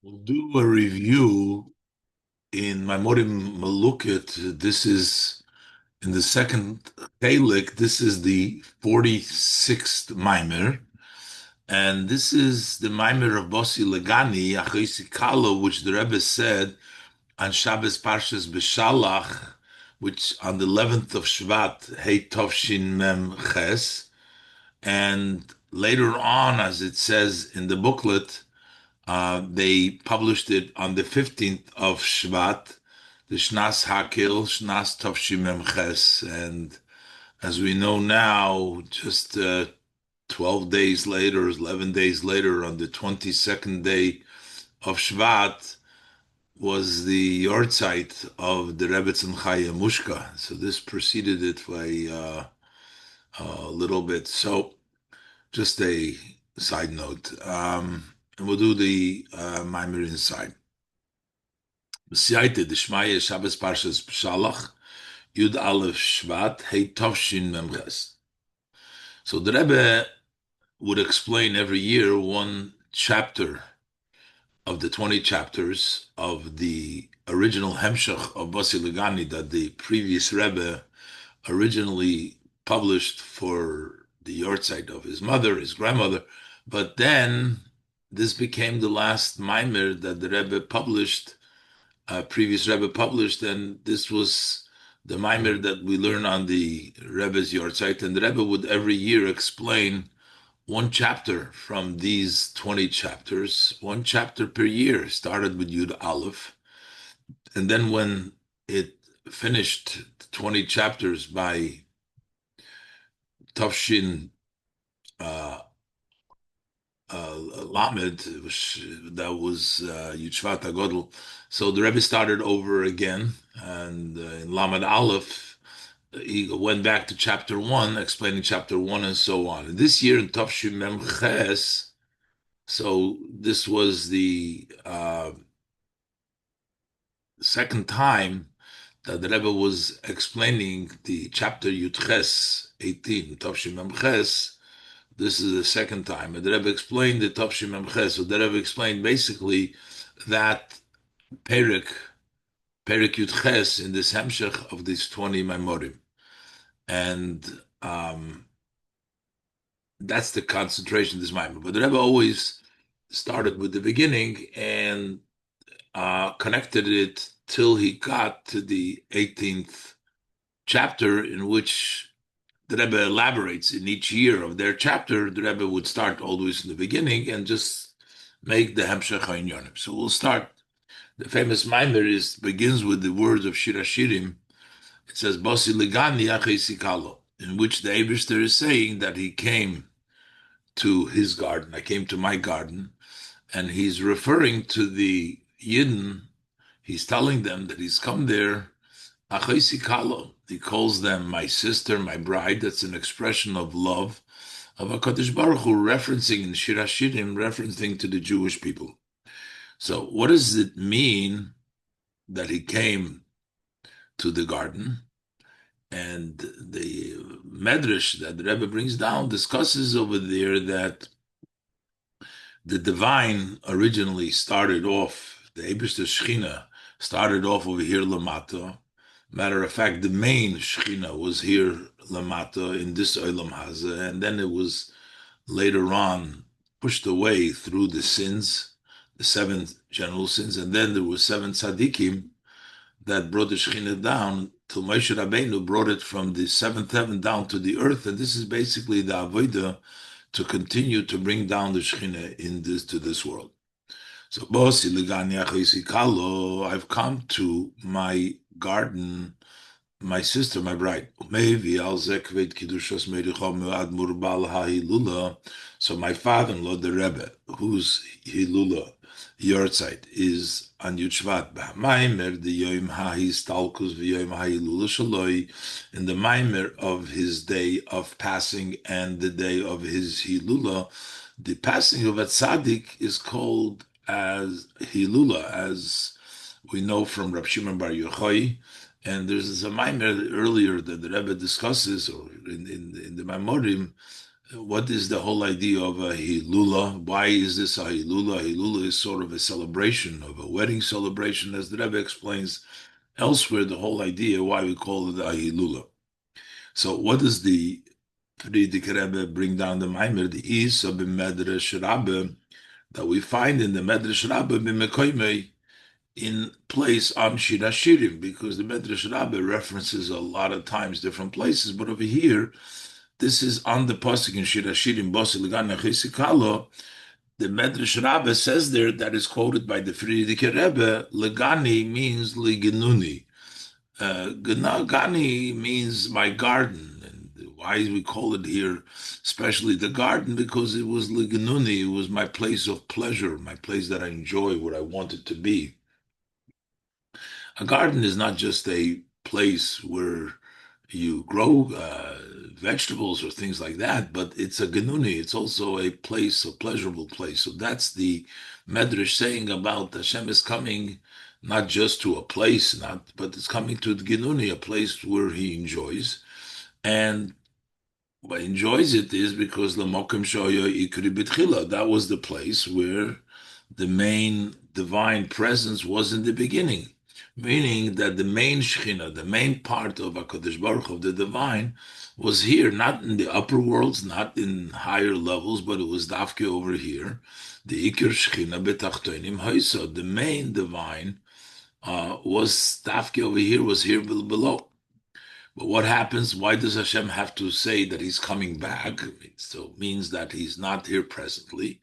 We'll do a review in Maimorim Malukit. This is in the second Chalik. This is the 46th Maimer. And this is the Mamer of Basi Legani, Kalo, which the Rebbe said on Shabbos Parshas Beshalach, which on the 11th of Shvat, Tovshin Mem Ches. And later on, as it says in the booklet, they published it on the 15th of Shvat, the Shnas Hakil, Shnas Tovshimem Ches. And as we know now, just 12 days later, 11 days later, on the 22nd day of Shvat, was the yahrzeit of the Rebbetzin Chaya Mushka. So this preceded it by a little bit. So just a side note. And we'll do the Maimer inside. B'siyate d'shmaya Shabbos Parshas B'shalach Yud Aleph Shvat Tovshin Memches. So the Rebbe would explain every year one chapter of the 20 chapters of the original Hemshech of Basi Legani that the previous Rebbe originally published for the yahrzeit of his mother, his grandmother, but then this became the last Maimer that the Rebbe published, previous Rebbe published, and this was the Maimer that we learn on the Rebbe's yahrzeit, and the Rebbe would every year explain one chapter from these 20 chapters, one chapter per year, started with Yud Aleph, and then when it finished 20 chapters by Tafshin Lamed, that was Yud Shvat HaGodel. So the Rebbe started over again, and in Lamed Aleph, he went back to chapter one, explaining chapter one and so on. And this year in Tafshin Mem Ches, so this was the second time that the Rebbe was explaining the chapter Yud Ches 18, Tafshin Mem Ches. This is the second time. And the Rebbe explained the Tafshim Mem Ches. So the Rebbe explained basically that Perik, Perik Yud Ches in this Hemshech of these 20 Maimorim. And that's the concentration of this Maimor. But the Rebbe always started with the beginning and connected it till he got to the 18th chapter, in which the Rebbe elaborates in each year of their chapter. The Rebbe would start always in the beginning and just make the Hemshech HaInyonim. So we'll start. The famous Maimer begins with the words of Shir Hashirim. It says, Basi Legani Kalo, in which the Eibishter is saying that he came to his garden. I came to my garden. And he's referring to the Yidden. He's telling them that he's come there. Kalo. He calls them my sister, my bride. That's an expression of love of HaKadosh Baruch Hu, referencing in Shir Hashirim, referencing to the Jewish people. So what does it mean that he came to the garden? And the Medrash that the Rebbe brings down discusses over there that the divine originally started off, the Eibishter Shechina started off over here Lamata. Matter of fact, the main Shechina was here Lamata in this Olam Haza, and then it was later on pushed away through the sins, the seven general sins, and then there were seven tzaddikim that brought the Shechina down till Moshe Rabbeinu brought it from the seventh heaven down to the earth, and this is basically the avodah to continue to bring down the Shechina to this world. So, Basi Legani Kalo, I've come to my garden, my sister, my bride. So my father-in-law, the Rebbe, whose Hilula, yahrzeit, is on Yud Shvat, Maimer, the Yom HaHistalkus, V'Yom HaHilula Shaloi, in the Maimer of his day of passing and the day of his Hilula, the passing of a tzaddik is called as Hilula, as we know from Rab Shimon Bar Yochai. And there's a Maimer earlier that the Rebbe discusses, or in the Maimorim, what is the whole idea of a Hilula? Why is this a Hilula? Hilula is sort of a celebration of a wedding celebration, as the Rebbe explains elsewhere, the whole idea why we call it a Hilula. So what does the Frierdiker Rebbe bring down the Mamer, the Is of the Medrash Rabbe, that we find in the Medrash Rabbe b'Mekoymei, in place on Shir Hashirim, because the Medrash Rabbe references a lot of times different places, but over here, this is on the pasuk in Shir Hashirim, Basi Legani Chisikalo. The Medrash Rabbe says there that is quoted by the Frierdiker Rebbe, Legani means Ligenuni. Gani means my garden. And why we call it here, especially the garden, because it was Ligenuni, it was my place of pleasure, my place that I enjoy, what I want it to be. A garden is not just a place where you grow vegetables or things like that, but it's a genuni. It's also a place, a pleasurable place. So that's the Medrash saying about Hashem is coming not just to a place, not but it's coming to the genuni, a place where He enjoys, and what enjoys it is because the Mokim Shoya Ikri B'tchila. That was the place where the main divine presence was in the beginning, meaning that the main Shechina, the main part of HaKadosh Baruch Hu, of the divine, was here, not in the upper worlds, not in higher levels, but it was Dafke over here. The Ikir Shechina B'tachtoinim Haisa, the main divine, was Dafke over here, was here below. But what happens? Why does Hashem have to say that He's coming back? So it means that He's not here presently.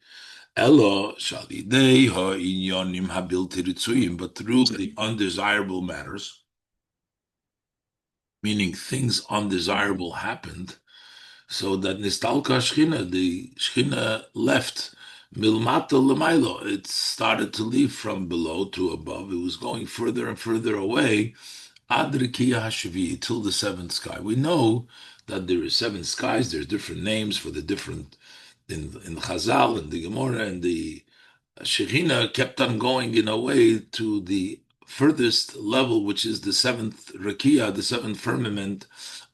Elo shalidei ha'inyonim habilti ritzuyim, but through the undesirable matters, meaning things undesirable happened, so that nistalka shchina, the shchina left milmata lemailo. It started to leave from below to above. It was going further and further away. Adrikiya Hashvi, till the seventh sky. We know that there is seven skies. There's different names for the different in Chazal and the Gemara, and the Shekhinah kept on going in a way to the furthest level, which is the seventh Rakia, the seventh firmament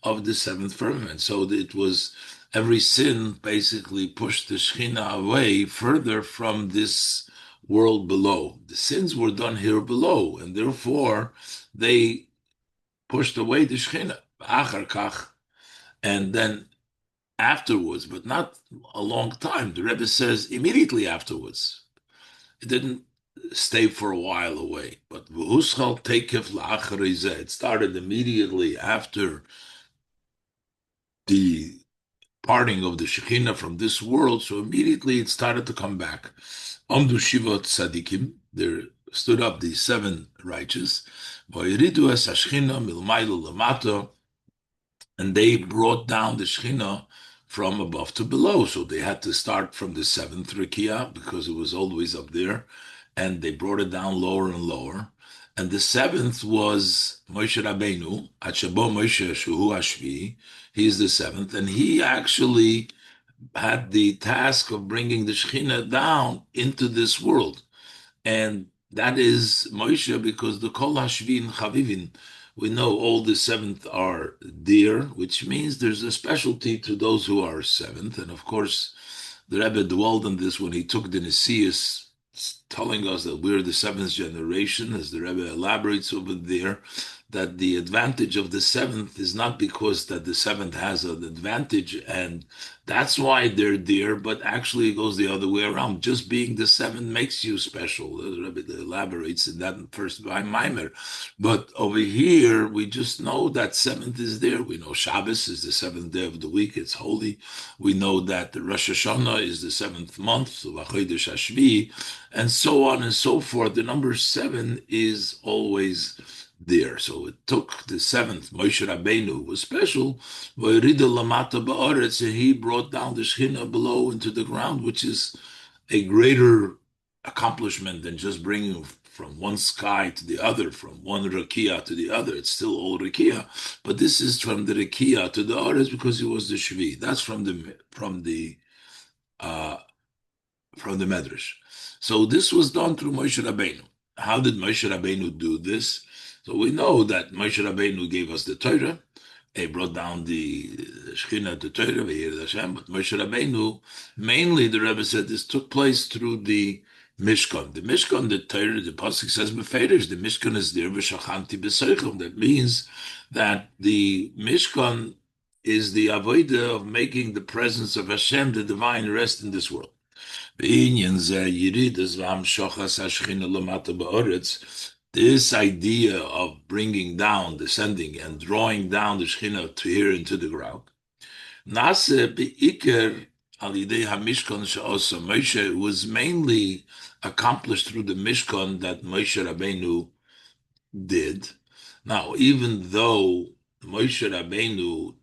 of the seventh firmament. So it was every sin basically pushed the Shekhinah away further from this world below. The sins were done here below, and therefore they pushed away the Shekhinah. And then afterwards, but not a long time, the Rebbe says immediately afterwards. It didn't stay for a while away. But it started immediately after the parting of the Shekhinah from this world, so immediately it started to come back. Amdu Shiva Tzadikim, there stood up the seven righteous, and they brought down the Shekhinah from above to below. So they had to start from the seventh Rikia because it was always up there, and they brought it down lower and lower. And the seventh was Moshe Rabbeinu, Achabo Moshe Shuhu Ashvi. He's the seventh, and he actually had the task of bringing the Shekhinah down into this world. And that is Moshe, because the Kol Hashvin Chavivin, we know all the seventh are dear, which means there's a specialty to those who are seventh. And of course, the Rebbe dwelled on this when he took the Nesius, telling us that we're the seventh generation, as the Rebbe elaborates over there, that the advantage of the seventh is not because that the seventh has an advantage and that's why they're there, but actually it goes the other way around. Just being the seventh makes you special. The Rebbe elaborates in that first by Mamer. But over here, we just know that seventh is there. We know Shabbos is the seventh day of the week. It's holy. We know that the Rosh Hashanah is the seventh month, so Chodesh Hashvi, and so on and so forth. The number seven is always there. So it took the seventh, Moshe Rabbeinu was special, and he brought down the Shekhinah below into the ground, which is a greater accomplishment than just bringing from one sky to the other, from one Rakia to the other. It's still all Rakia, but this is from the Rakia to the others because he was the Shvi. That's from the Medrash. So this was done through Moshe Rabbeinu. How did Moshe Rabbeinu do this? So we know that Moshe Rabbeinu gave us the Torah, He brought down the Shekhinah, the Torah, the Hashem, but Moshe Rabbeinu, mainly the Rebbe said this took place through the Mishkan. The Mishkan, the Torah, the Pasuk says Beferish, the Mishkan is there, V'shachanti b'seichel. That means that the Mishkan is the avodah of making the presence of Hashem, the divine, rest in this world. This idea of bringing down, descending, and drawing down the Shekhinah to here into the ground. Moshe was mainly accomplished through the Mishkan that Moshe Rabbeinu did. Now, even though Moshe Rabbeinu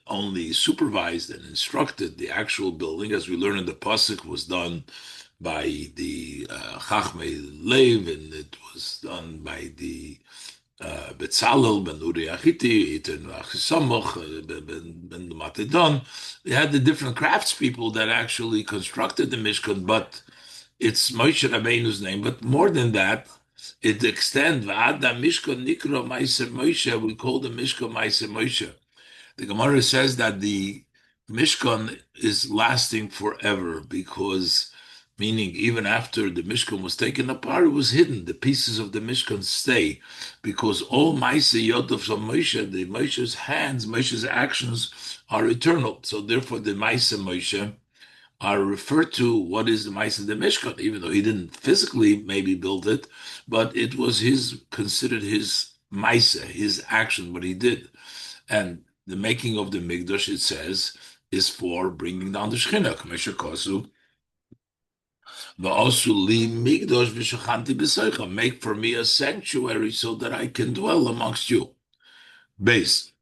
only supervised and instructed the actual building, as we learn in the pasuk, was done by the Chachmei Lev, and it was done by the Betzalel ben Uri Achiti, Iten Achisamach, ben Matedon. They had the different craftspeople that actually constructed the Mishkan, but it's Moshe Rabbeinu's name. But more than that, it extends. V'ada Mishkan Nikra Ma'aser Moshe. We call the Mishkan Ma'aser Moshe. The Gemara says that the Mishkan is lasting forever because, meaning even after the Mishkan was taken apart, it was hidden. The pieces of the Mishkan stay because all Maaseh Yodov of Moshe, the Moshe's hands, Moshe's actions are eternal. So therefore the Maaseh Moshe are referred to what is the Maaseh the Mishkan, even though he didn't physically maybe build it, but it was considered his Maaseh, his action, what he did. And the making of the Mikdash, it says, is for bringing down the Shekhinah. Make for me a sanctuary so that I can dwell amongst you. Base.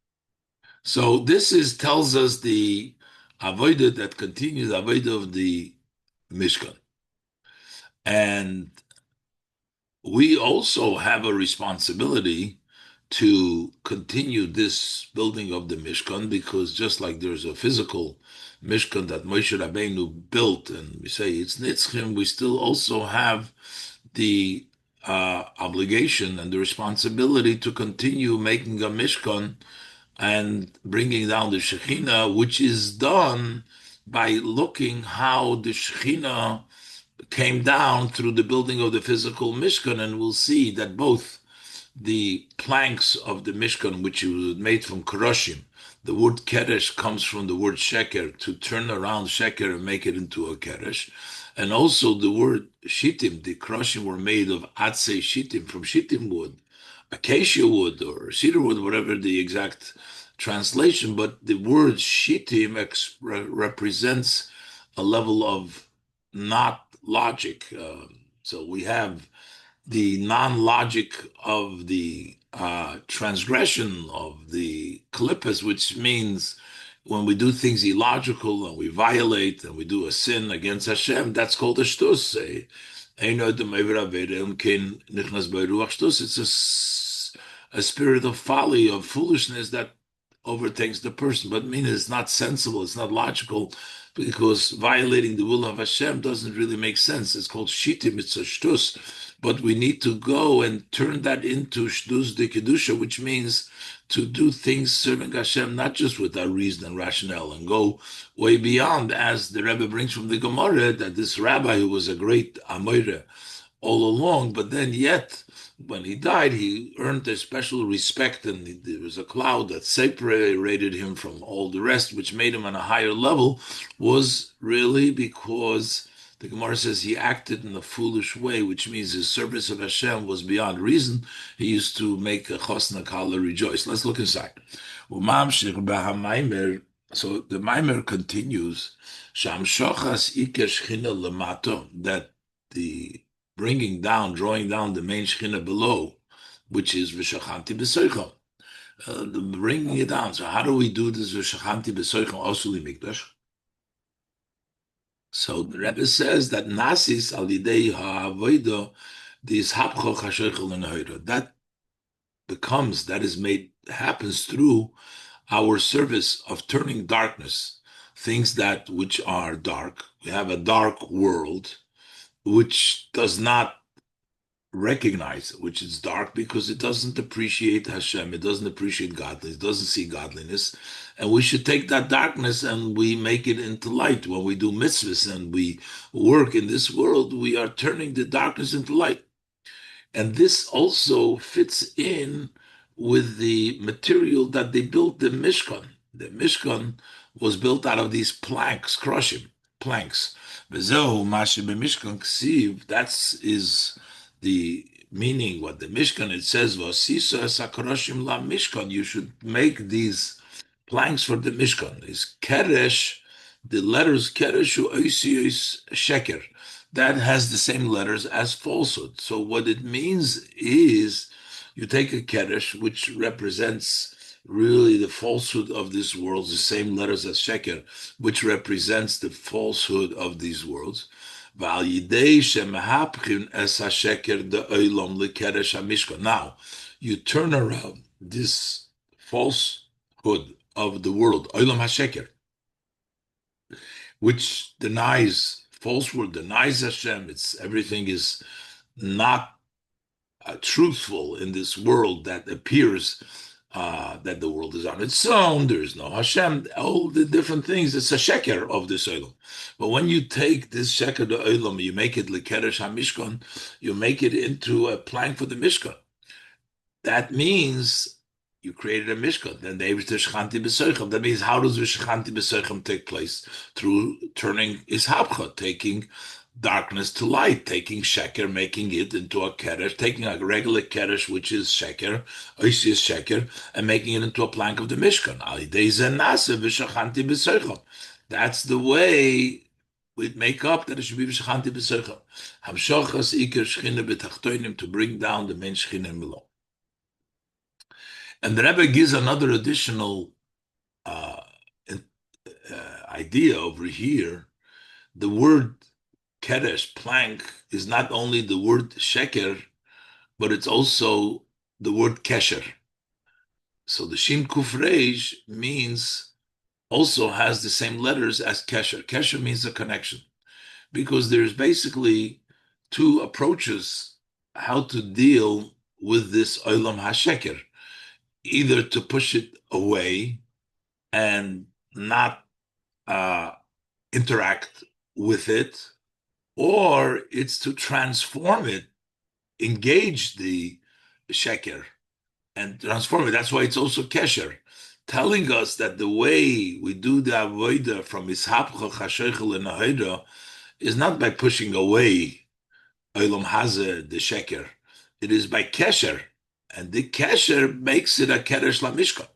So this tells us the avodah that continues, the avodah of the Mishkan. And we also have a responsibility to continue this building of the Mishkan, because just like there's a physical Mishkan that Moshe Rabbeinu built, and we say it's Nitzchim, we still also have the obligation and the responsibility to continue making a Mishkan and bringing down the Shekhinah, which is done by looking how the Shekhinah came down through the building of the physical Mishkan, and we'll see that both the planks of the Mishkan, which was made from Keroshim. The word Keresh comes from the word Sheker, to turn around Sheker and make it into a Keresh. And also the word Shittim, the Keroshim were made of Atzei Shittim, from Shittim wood, acacia wood, or cedar wood, whatever the exact translation. But the word Shittim represents a level of not logic. So we have the non-logic of the transgression of the klippas, which means when we do things illogical and we violate and we do a sin against Hashem, that's called a shtus. It's a spirit of folly, of foolishness that overtakes the person. But meaning it's not sensible, it's not logical, because violating the will of Hashem doesn't really make sense. It's called shittim, it's a shtus. But we need to go and turn that into shtus de kedusha, which means to do things serving Hashem, not just with our reason and rationale, and go way beyond, as the Rebbe brings from the Gemara, that this rabbi, who was a great Amoire all along, but then yet, when he died, he earned a special respect, and there was a cloud that separated him from all the rest, which made him on a higher level, was really because the Gemara says he acted in a foolish way, which means his service of Hashem was beyond reason. He used to make a chosna kala rejoice. Let's look inside. So the Mamer continues, that the bringing down, drawing down the main Shekhinah below, which is v'shachanti b'soicham, the bringing it down. So how do we do this v'shachanti b'soicham osuli mikdash? So the Rebbe says that nasis al yidei ha'avodah this hapcho chashoichel l'nahira, that happens through our service of turning darkness, things that which are dark. We have a dark world which does not recognize, which is dark because it doesn't appreciate Hashem, it doesn't appreciate godliness, it doesn't see godliness. And we should take that darkness and we make it into light. When we do mitzvahs and we work in this world, we are turning the darkness into light. And this also fits in with the material that they built the Mishkan. The Mishkan was built out of these planks, crushim, planks. V'zehu mashe b'mishkan ksiv, that is the meaning, what the Mishkan, it says, v'asisa es hakroshim la Mishkan, you should make these planks for the Mishkan. Is keresh, the letters keresh u'oisiyos sheker, that has the same letters as falsehood. So what it means is you take a keresh, which represents really the falsehood of this world, the same letters as sheker, which represents the falsehood of these worlds. Now, you turn around this falsehood of the world, olam hasheker, which denies falsehood, denies Hashem. It's everything is not truthful in this world that appears that the world is on its own. There is no Hashem. All the different things. It's a sheker of this olam. But when you take this sheker the olam, you make it lekeresh hamishkan, you make it into a plank for the mishkan. That means you created a mishkan. Then they v'teshchanti b'soichem. That means how does v'teshchanti b'soichem take place? Through turning ishapcha, taking darkness to light, taking sheker, making it into a keresh, taking a regular keresh, which is sheker, ois is sheker, and making it into a plank of the mishkan. That's the way we make up that it should be v'shachanti b'soichem. Hamshachas iker shchina b'tachtoinim, to bring down the main shchina below. And the Rebbe gives another additional idea over here. The word keresh, plank, is not only the word sheker, but it's also the word kesher. So the shin kuf reish means, also has the same letters as kesher. Kesher means a connection, because there's basically two approaches how to deal with this olam hasheker. Either to push it away and not interact with it, or it's to transform it, engage the sheker and transform it. That's why it's also kesher, telling us that the way we do the avodah from ishapcha chasheichel and ahira is not by pushing away olam hazeh, the sheker. It is by kesher. And the kesher makes it a keresh lamishkan.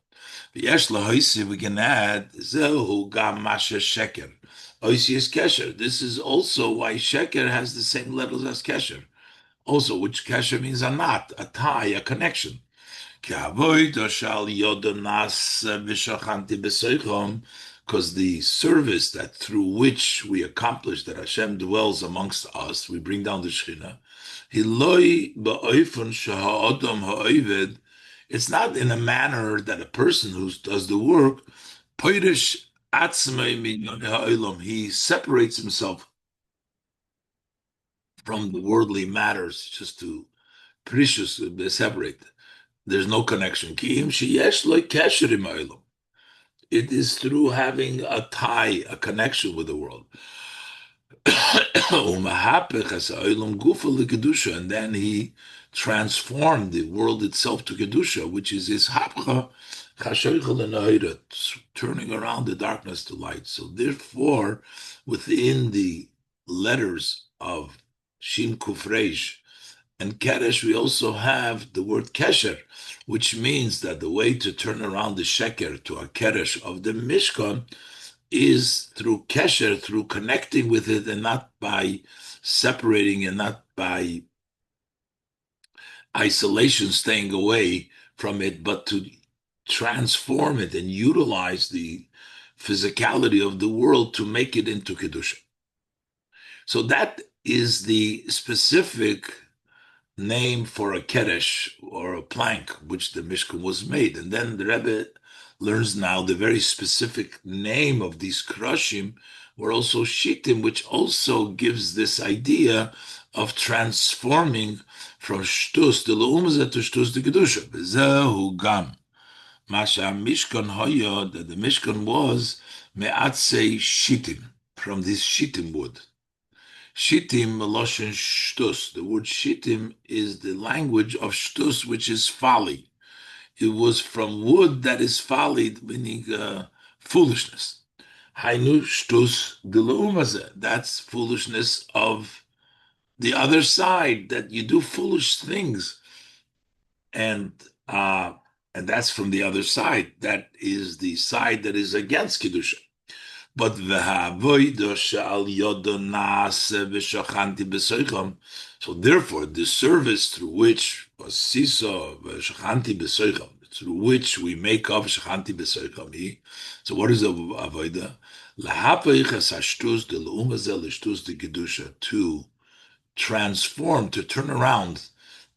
V'yesh lahoisi, we can add zehu gam masher sheker. Oisi is kesher. This is also why sheker has the same letters as kesher. Also, which kesher means a knot, a tie, a connection. Because the service that through which we accomplish that Hashem dwells amongst us, we bring down the Shekhinah. It's not in a manner that a person who does the work, he separates himself from the worldly matters, just to precious separate. There's no connection. It is through having a tie, a connection with the world. And then he transformed the world itself to Kedusha, which is his hapcha, turning around the darkness to light. So therefore, within the letters of Shin Kufreish and Keresh, we also have the word Kesher, which means that the way to turn around the Sheker to a Keresh of the Mishkan is through Kesher, through connecting with it, and not by separating, and not by isolation, staying away from it, but to transform it and utilize the physicality of the world to make it into Kedusha. So that is the specific name for a keresh or a plank which the Mishkan was made. And then the Rebbe learns now the very specific name of these krushim were also shittim, which also gives this idea of transforming from shtus de leumze to shtus de kedusha. V'zehu gam masha mishkan hoya, that the mishkan was me'atzei shitim, from this shitim wood. Shittim meloshen shtus. The word shittim is the language of shtus, which is folly. It was from wood that is folly, meaning foolishness. Hainu shtus de leumze. That's foolishness of the other side, that you do foolish things, and uh and that's from the other side. That is the side that is against kedusha. But v'ha'avodah she'al yodo na'aseh v'shachanti b'soicham. So therefore, the service through which was siso v'shachanti b'soicham, through which we make up shachanti b'soicham. So what is avodah? L'hapeich es hashtus de l'umazeh l'shtus de kedusha, to transform, to turn around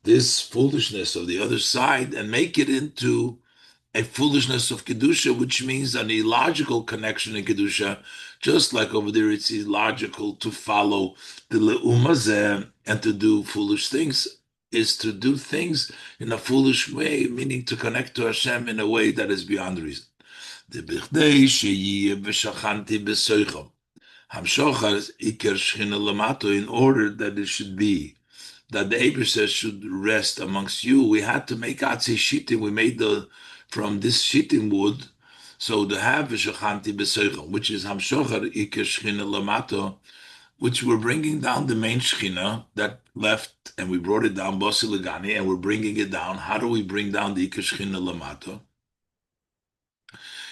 this foolishness of the other side and make it into a foolishness of Kedusha, which means an illogical connection in Kedusha, just like over there it's illogical to follow the Le'umazeh and to do foolish things, is to do things in a foolish way, meaning to connect to Hashem in a way that is beyond reason. The Bichdei Sheyiyeh B'Shachanti B'Soicham. Hamshochar is Iker Shechina Lamato, in order that it should be that the Eibusher should rest amongst you. We had to make Atzi Shittim. We made from this Shittim wood, so the have Shachanti B'Seichel, which is Hamshochar Iker Shechina Lamato, which we're bringing down the main Shechina that left, and we brought it down Basi Legani, and we're bringing it down. How do we bring down the Iker Shechina Lamato?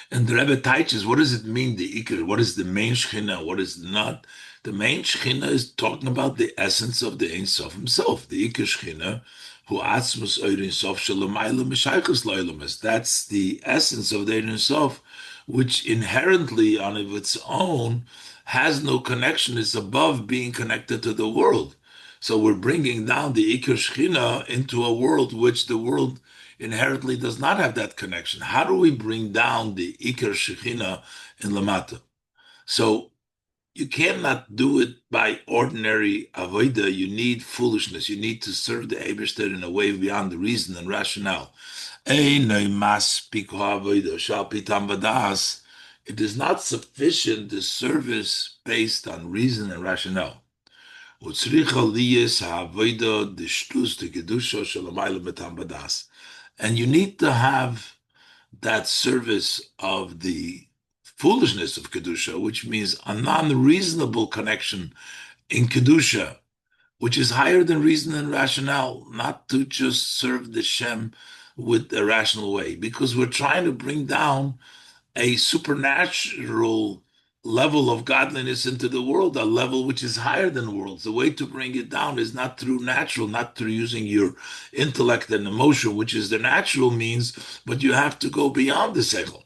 And the Rebbe teaches, what does it mean, the Iker? What is the main Shechina? What is not? The main Shechina is talking about the essence of the Ein Sof himself, the Iker Shechina, who atzmus Ein Sof shalamayla mishaychus loylamas. That's the essence of the Ein Sof, which inherently, on of its own, has no connection. It's above being connected to the world. So we're bringing down the Iker Shechina into a world which the world inherently does not have that connection. How do we bring down the Iker Shechina in Lamata? So you cannot do it by ordinary avodah. You need foolishness. You need to serve the Eibishter in a way beyond the reason and rationale. It is not sufficient, the service based on reason and rationale. And you need to have that service of the foolishness of Kedusha, which means a non-reasonable connection in Kedusha, which is higher than reason and rationale, not to just serve the Shem with a rational way, because we're trying to bring down a supernatural level of godliness into the world, a level which is higher than worlds. The way to bring it down is not through natural, not through using your intellect and emotion, which is the natural means, but you have to go beyond the seichel.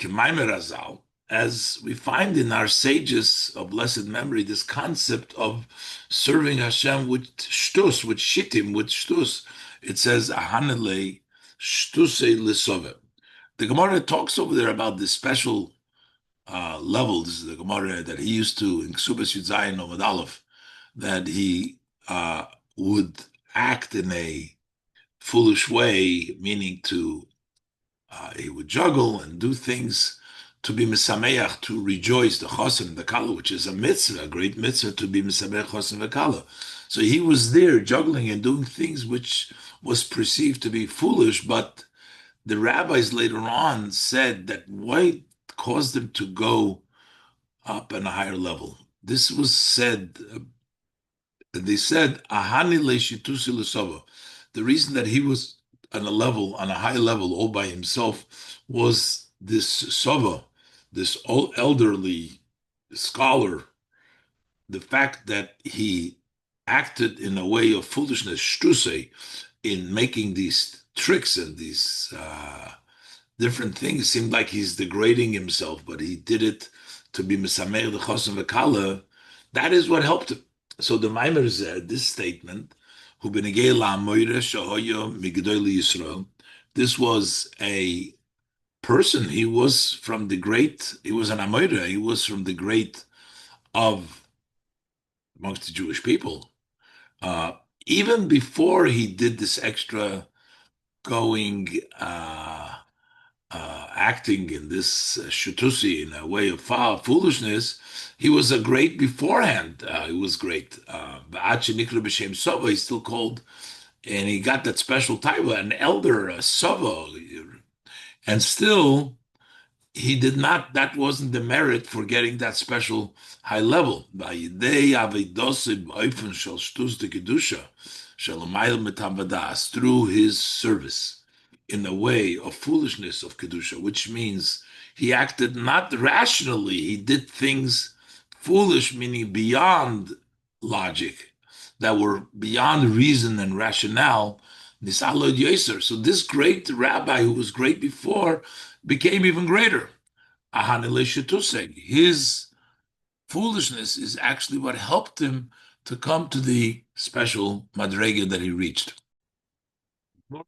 Mamer Basi, as we find in our sages of blessed memory, this concept of serving Hashem with shtus, with shittim, with shtus. It says, Ahanele shtusei lisove. The Gemara talks over there about this special level. This is the Gemara that he used to, in Ksubas Yudzayin Omad Aleph, that he would act in a foolish way, meaning to he would juggle and do things to be misameach, to rejoice, the chosen and the kala, which is a mitzvah, a great mitzvah to be misameach chosen and kala. So he was there juggling and doing things which was perceived to be foolish, but the rabbis later on said that what caused him to go up on a higher level. This was said, they said, Ahani le'shitusi l'sova. The reason that he was on a level, on a high level, all by himself, was this sova, this old elderly scholar, the fact that he acted in a way of foolishness, shtusei, in making these tricks and these different things. It seemed like he's degrading himself, but he did it to be misameir the chosen v'kala. That is what helped him. So the Mamer said this statement, "Hu benegei la'amoyre shehoyo migdolei Yisrael." This was a person. He was from the great. He was an Amoyre. He was from the great of amongst the Jewish people. Uh, Even before he did this extra going, acting in this shutusi in a way of foolishness, he was a great beforehand. He was great. He's still called, and he got that special title, an elder, a sova, and still he did not, that wasn't the merit for getting that special high level. Through his service in the way of foolishness of Kedusha, which means he acted not rationally. He did things foolish, meaning beyond logic, that were beyond reason and rationale. So this great rabbi who was great before became even greater. His foolishness is actually what helped him to come to the special madrega that he reached.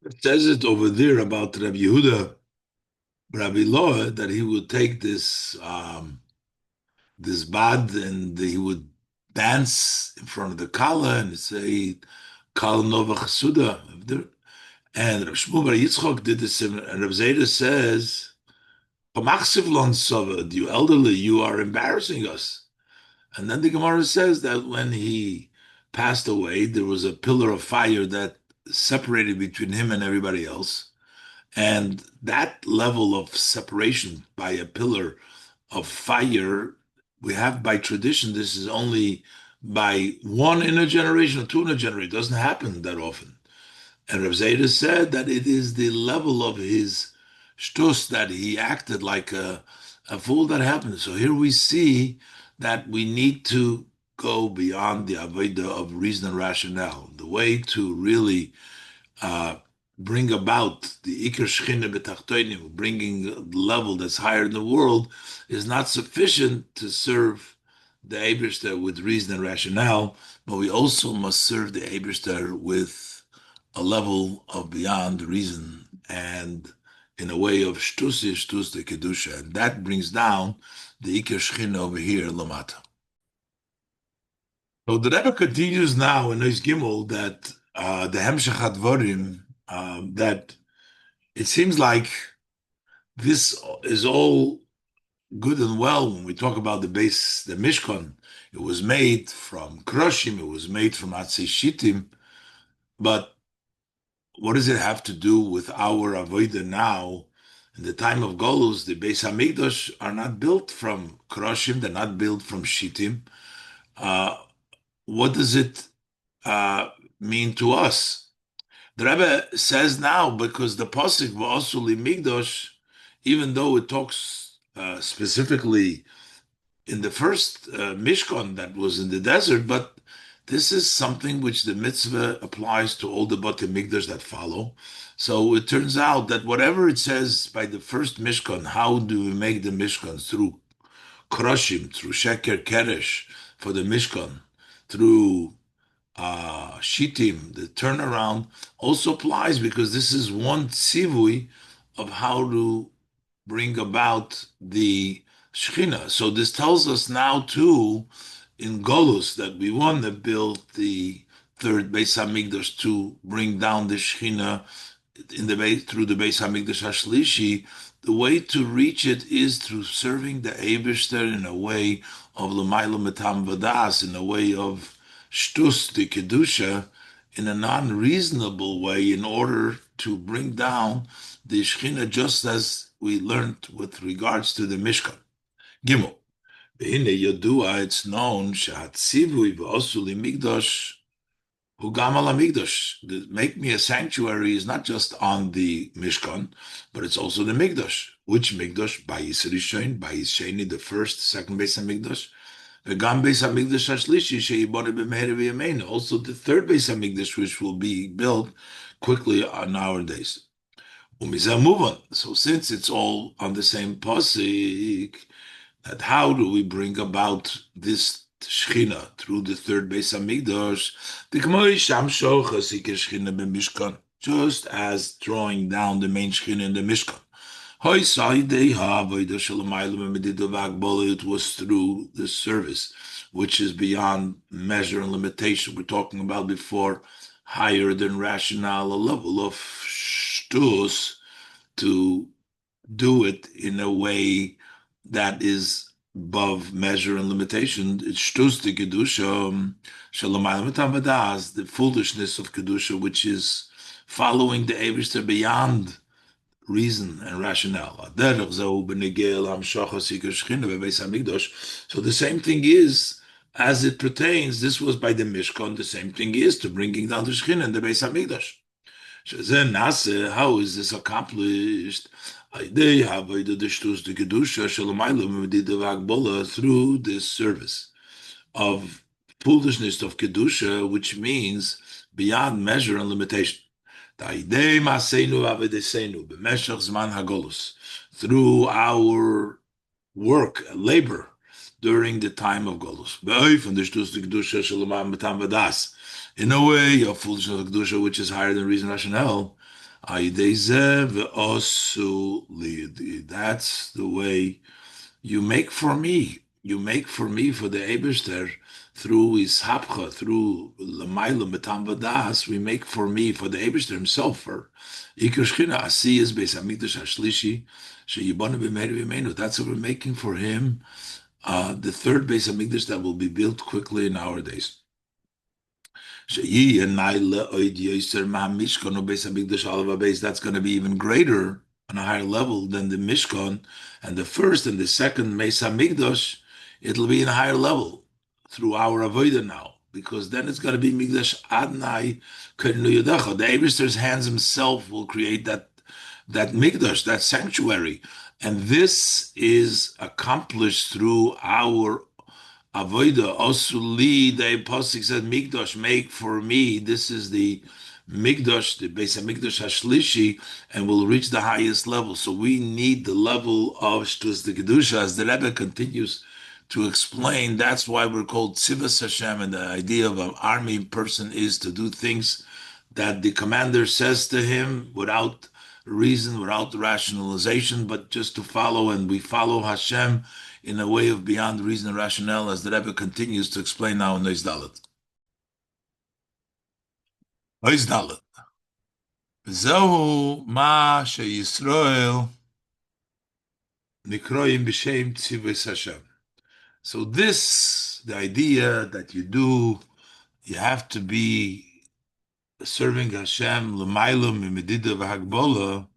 It says it over there about Rabbi Yehuda, Rabbi Loah, that he would take this bad and he would dance in front of the Kala and say Kal Nova Chasuda. And Rav Shmuel Bar Yitzchok did this, and Rav Zayda says, you elderly, you are embarrassing us. And then the Gemara says that when he passed away, there was a pillar of fire that separated between him and everybody else. And that level of separation by a pillar of fire, we have by tradition, this is only by one in a generation or two in a generation. It doesn't happen that often. And Rav Zayda said that it is the level of his shtus that he acted like a fool that happened. So here we see that we need to go beyond the avodah of reason and rationale. The way to really uh, bring about the Iker Shechina B'tachtonim, bringing the level that's higher in the world, is not sufficient to serve the Eibishter with reason and rationale, but we also must serve the Eibishter with a level of beyond reason and in a way of shtus the kedusha, and that brings down the Iker Shechina over here, Lamata. So the Rebbe continues now in Ois Gimel that the Hemshech Hadvarim, that it seems like this is all good and well when we talk about the base, the Mishkan. It was made from Kroshim, it was made from Atzei Shittim, but what does it have to do with our Avodah now? In the time of Golus, the Beis Hamikdash are not built from Kroshim, they're not built from Shittim. What does it mean to us? The Rebbe says now, because the Pasuk V'asu Migdosh, even though it talks specifically in the first Mishkan that was in the desert, but this is something which the mitzvah applies to all the Bati Migdash that follow. So it turns out that whatever it says by the first Mishkan, how do we make the Mishkan? Through Kroshim, through Sheker Keresh for the Mishkan, through Shittim, the turnaround, also applies because this is one tzivui of how to bring about the Shechina. So this tells us now too, in Golus, that we want to build the third Beis Hamikdash to bring down the Shechina in the base through the Beis Hamikdash Hashlishi. The way to reach it is through serving the Eibishter in a way of L'mayla Metam Vadas, in a way of Shtus, the Kedusha, in a non-reasonable way, in order to bring down the Shechina, just as we learned with regards to the Mishkan. Gimel. V'hine yodua, it's known, shehatzivui v'osu limigdosh hu gam al hamigdosh. The make me a sanctuary is not just on the Mishkan, but it's also the Migdosh. Which Migdosh? Bayis Rishon, Bayis Sheni, the first, second Beis Hamikdash. V'gam Beis Hamikdash hashlishi she'ibone b'meher v'yameinu. Also the third Beis Hamikdash, which will be built quickly on our days. Umizah move on. So since it's all on the same pasuk, that how do we bring about this Shechina through the third Beis Hamikdash? The Gemara Sham Shochas Iker Shechina b'Mishkan, just as drawing down the main Shechina in the Mishkan. It was through the service, which is beyond measure and limitation. We're talking about before higher than rationale, a level of shtus to do it in a way that is above measure and limitation. It's shtus the kedusha, shalamayim v'tamadas, the foolishness of kedusha, which is following the Eibishter beyond reason and rationale. So the same thing is, as it pertains, this was by the Mishkan, the same thing is to bringing down the Shekhinah in the Beis HaMikdash. How is this accomplished? Through this service of foolishness of Kedusha, which means beyond measure and limitation. Through our work, labor, during the time of Golus. In a way of foolishness of Kedusha, which is higher than reason rationale. That's the way you make for me. You make for me, for the Eberster, through his hapcha, through Lamaila Metam Vadas, we make for me, for the Eberster himself, for Iker Shchina, Asiyas Beis Hamikdash Hashlishi, Sheyibana B'meir V'meinu. That's what we're making for him, the third Beis Hamikdash that will be built quickly in our days. That's going to be even greater on a higher level than the Mishkan, and the first and the second Mesa Migdash, it'll be in a higher level through our Avodah now, because then it's going to be Migdash Adnai Kednu Yodecha. The Eibishter's hands himself will create that Migdash, that sanctuary, and this is accomplished through our Avoida. Osuli, the Apostle said, Migdash, make for me. This is the Migdash, the Beis HaMikdash Hashlishi, and will reach the highest level. So we need the level of Shtus the Kedusha, as the Rebbe continues to explain. That's why we're called Tzivas Hashem, and the idea of an army person is to do things that the commander says to him without reason, without rationalization, but just to follow, and we follow Hashem in a way of beyond reason and rationale, as the Rebbe continues to explain now in Ois Dalet. Ois Dalet. Zehu ma sheYisrael nikroim b'shem tzivos Hashem. So this, the idea that you have to be serving Hashem l'maylo mimedida v'hagbola,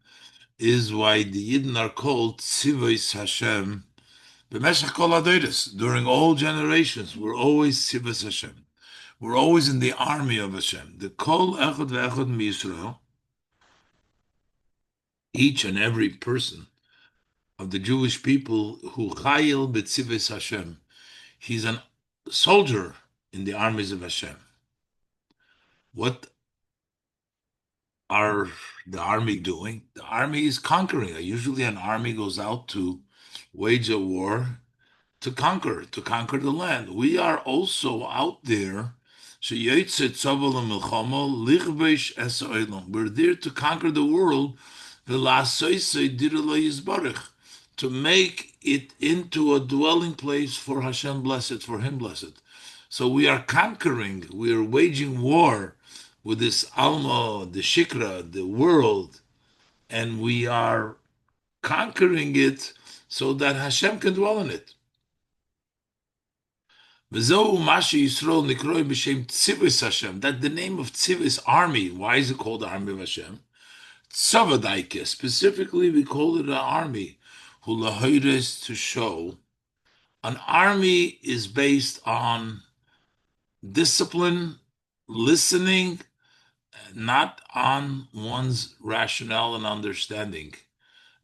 is why the Yidden are called tzivos Hashem. During all generations, we're always tzivos Hashem. We're always in the army of Hashem. The kol echad ve'echad miYisrael, each and every person of the Jewish people who chayil b'tzivos Hashem, he's a soldier in the armies of Hashem. What are the army doing? The army is conquering. Usually an army goes out to wage a war to conquer the land. We are also out there. We're there to conquer the world, to make it into a dwelling place for Hashem blessed, for Him blessed. So we are conquering, we are waging war with this Alma, the Shikra, the world, and we are conquering it so that Hashem can dwell in it. That the name of Tzivos, army. Why is it called the army of Hashem? Tzavadaike, specifically we call it an army. Hulahoires, to show. An army is based on discipline, listening, not on one's rationale and understanding.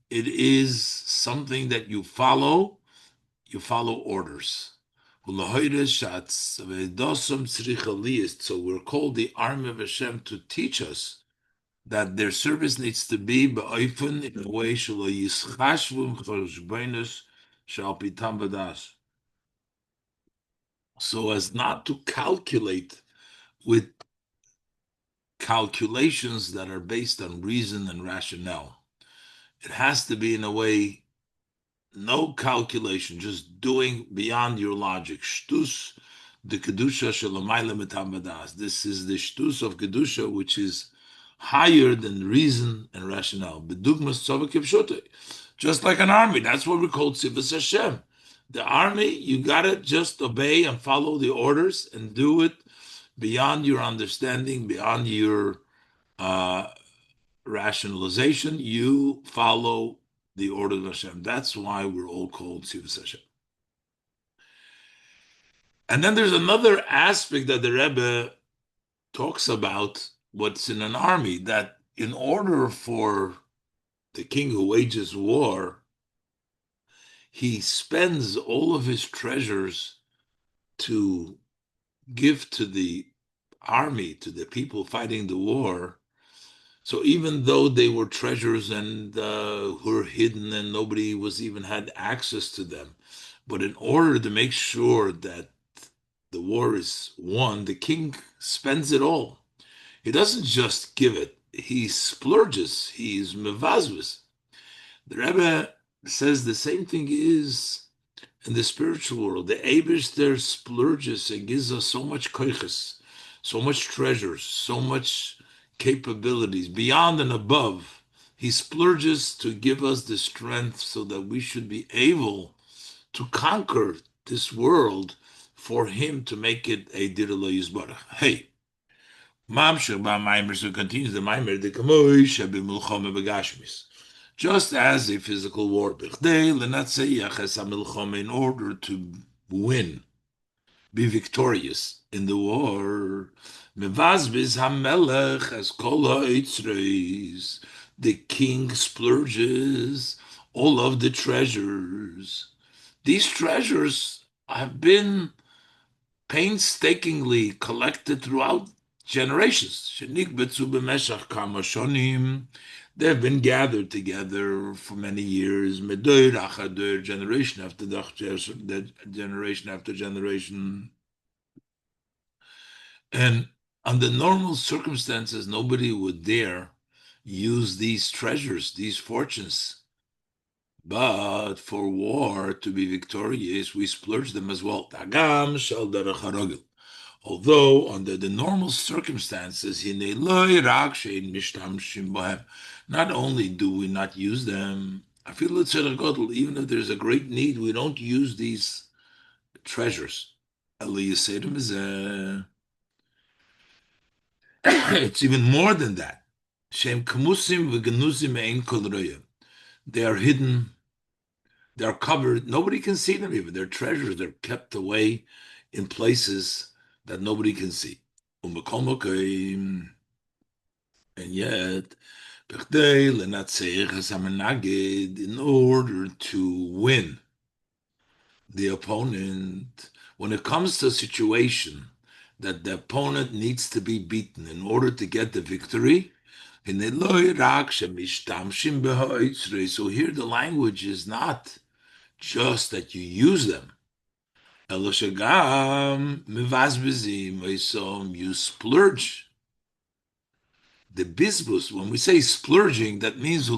It is something that you follow orders. So we're called the army of Hashem to teach us that their service needs to be in a way so as not to calculate with calculations that are based on reason and rationale. It has to be in a way, no calculation, just doing beyond your logic. Shtus, the kedusha shelamayla mitam. This is the shtus of kedusha, which is higher than reason and rationale. Bedugmas tzavak kivshote. Just like an army, that's what we call tzivas Hashem. The army, you gotta just obey and follow the orders and do it beyond your understanding, beyond your uh, rationalization. You follow the order of Hashem. That's why we're all called tzivas Hashem. And then there's another aspect that the Rebbe talks about what's in an army, that in order for the king who wages war, he spends all of his treasures to give to the army, to the people fighting the war. So even though they were treasures and were hidden and nobody was even had access to them, but in order to make sure that the war is won, the king spends it all. He doesn't just give it, he splurges, he's mevazvus. The Rebbe says the same thing is in the spiritual world. The Eibush there splurges and gives us so much koiches, so much treasures, so much capabilities beyond and above. He splurges to give us the strength so that we should be able to conquer this world, for him to make it a direlo yizbarach. Hey, Mamshech ba Mamer, so continues the Mamer, the kamoy shabe milchome begashmis. Just as a physical war, in order to win, be victorious in the war, the king splurges all of the treasures. These treasures have been painstakingly collected throughout generations. They have been gathered together for many years, generation after generation after generation. And under normal circumstances, nobody would dare use these treasures, these fortunes. But for war to be victorious, we splurge them as well. Although under the normal circumstances, not only do we not use them, even if there's a great need, we don't use these treasures. It's even more than that. They are hidden, they're covered, nobody can see them even. They're treasures, they're kept away in places that nobody can see. And yet, in order to win the opponent, when it comes to a situation that the opponent needs to be beaten in order to get the victory, so here the language is not just that you use them. You splurge. The bizbus, when we say splurging, that means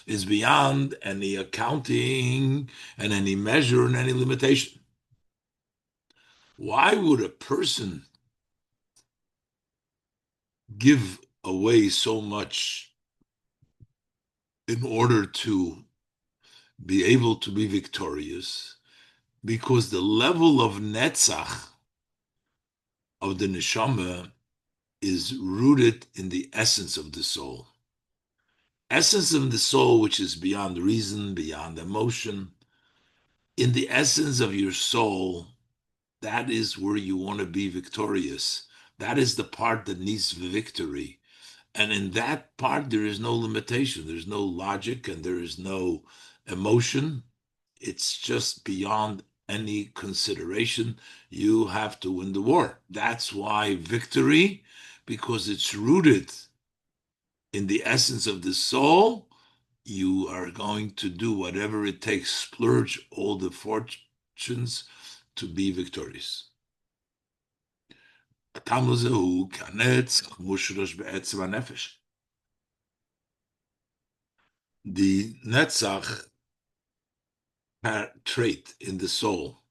is beyond any accounting and any measure and any limitation. Why would a person give away so much in order to be able to be victorious? Because the level of netzach of the neshama is rooted in the essence of the soul. Essence of the soul, which is beyond reason, beyond emotion. In the essence of your soul, that is where you want to be victorious. That is the part that needs victory. And in that part, there is no limitation. There's no logic and there is no emotion. It's just beyond any consideration. You have to win the war. That's why victory, because it's rooted in the essence of the soul, you are going to do whatever it takes, splurge all the fortunes to be victorious. The Netzach trait in the soul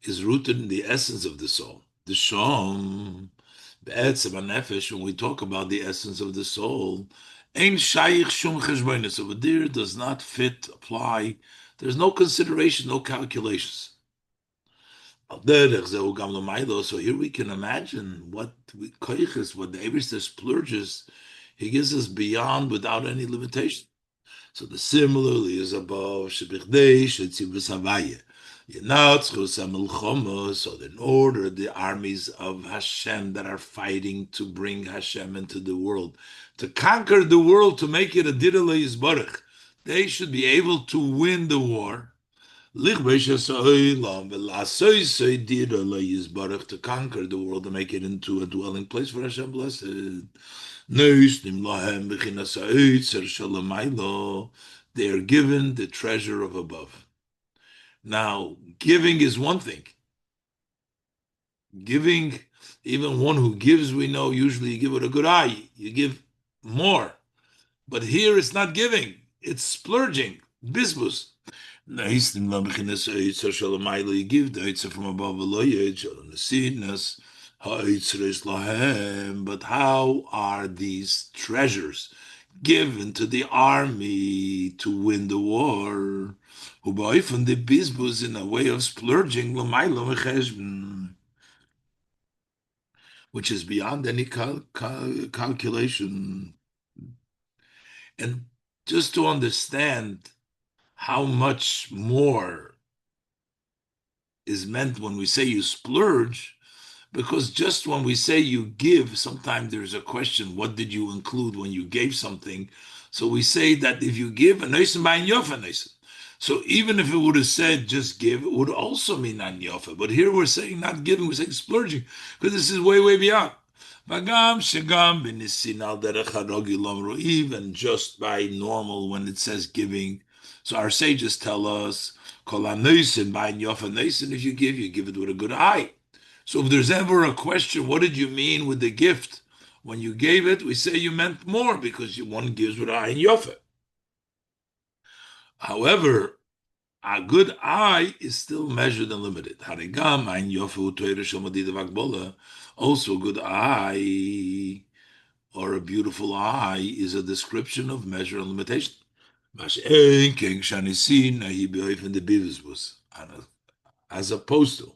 is rooted in the essence of the soul. The Shom, the Etzem HaNefesh, when we talk about the essence of the soul, Ein Shaykh Shum Cheshbonis, over there does not fit, apply. There's no consideration, no calculations. So here we can imagine what koiches, what the Eberster splurges, he gives us beyond without any limitation. So the similarly is above Shebichdei Shetzivus Havaya. So in order the armies of Hashem that are fighting to bring Hashem into the world, to conquer the world, to make it a Direle Yisbarach, they should be able to win the war. To conquer the world, to make it into a dwelling place for Hashem blessed. They are given the treasure of above. Now, giving is one thing. Giving, even one who gives, we know usually you give with a good eye, you give more. But here it's not giving, it's splurging, bisbus. You give the Eitzah from above, but how are these treasures given to the army to win the war? From the bisbus in a way of splurging, which is beyond any calculation. And just to understand how much more is meant when we say you splurge, because just when we say you give, sometimes there's a question, what did you include when you gave something? So we say that if you give, so even if it would have said just give, it would also mean an yofa. But here we're saying not giving, we're saying splurging, because this is way, way beyond. Even just by normal, when it says giving, so our sages tell us, if you give it with a good eye. So if there's ever a question, what did you mean with the gift? When you gave it, we say you meant more because one gives with eye and yofa. However, a good eye is still measured and limited. Also, good eye or a beautiful eye is a description of measure and limitation. As opposed to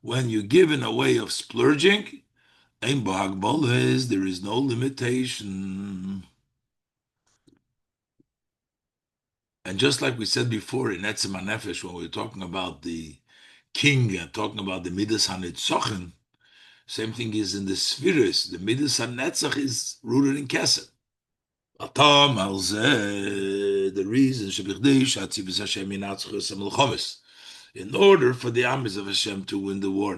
when you give in a way of splurging, there is no limitation. And just like we said before in Etzem HaNefesh, when we were talking about the king and talking about the Midas HaNetzochen, same thing is in the spheres. The Midas HaNetzach is rooted in Kesed. The reason in order for the armies of Hashem to win the war,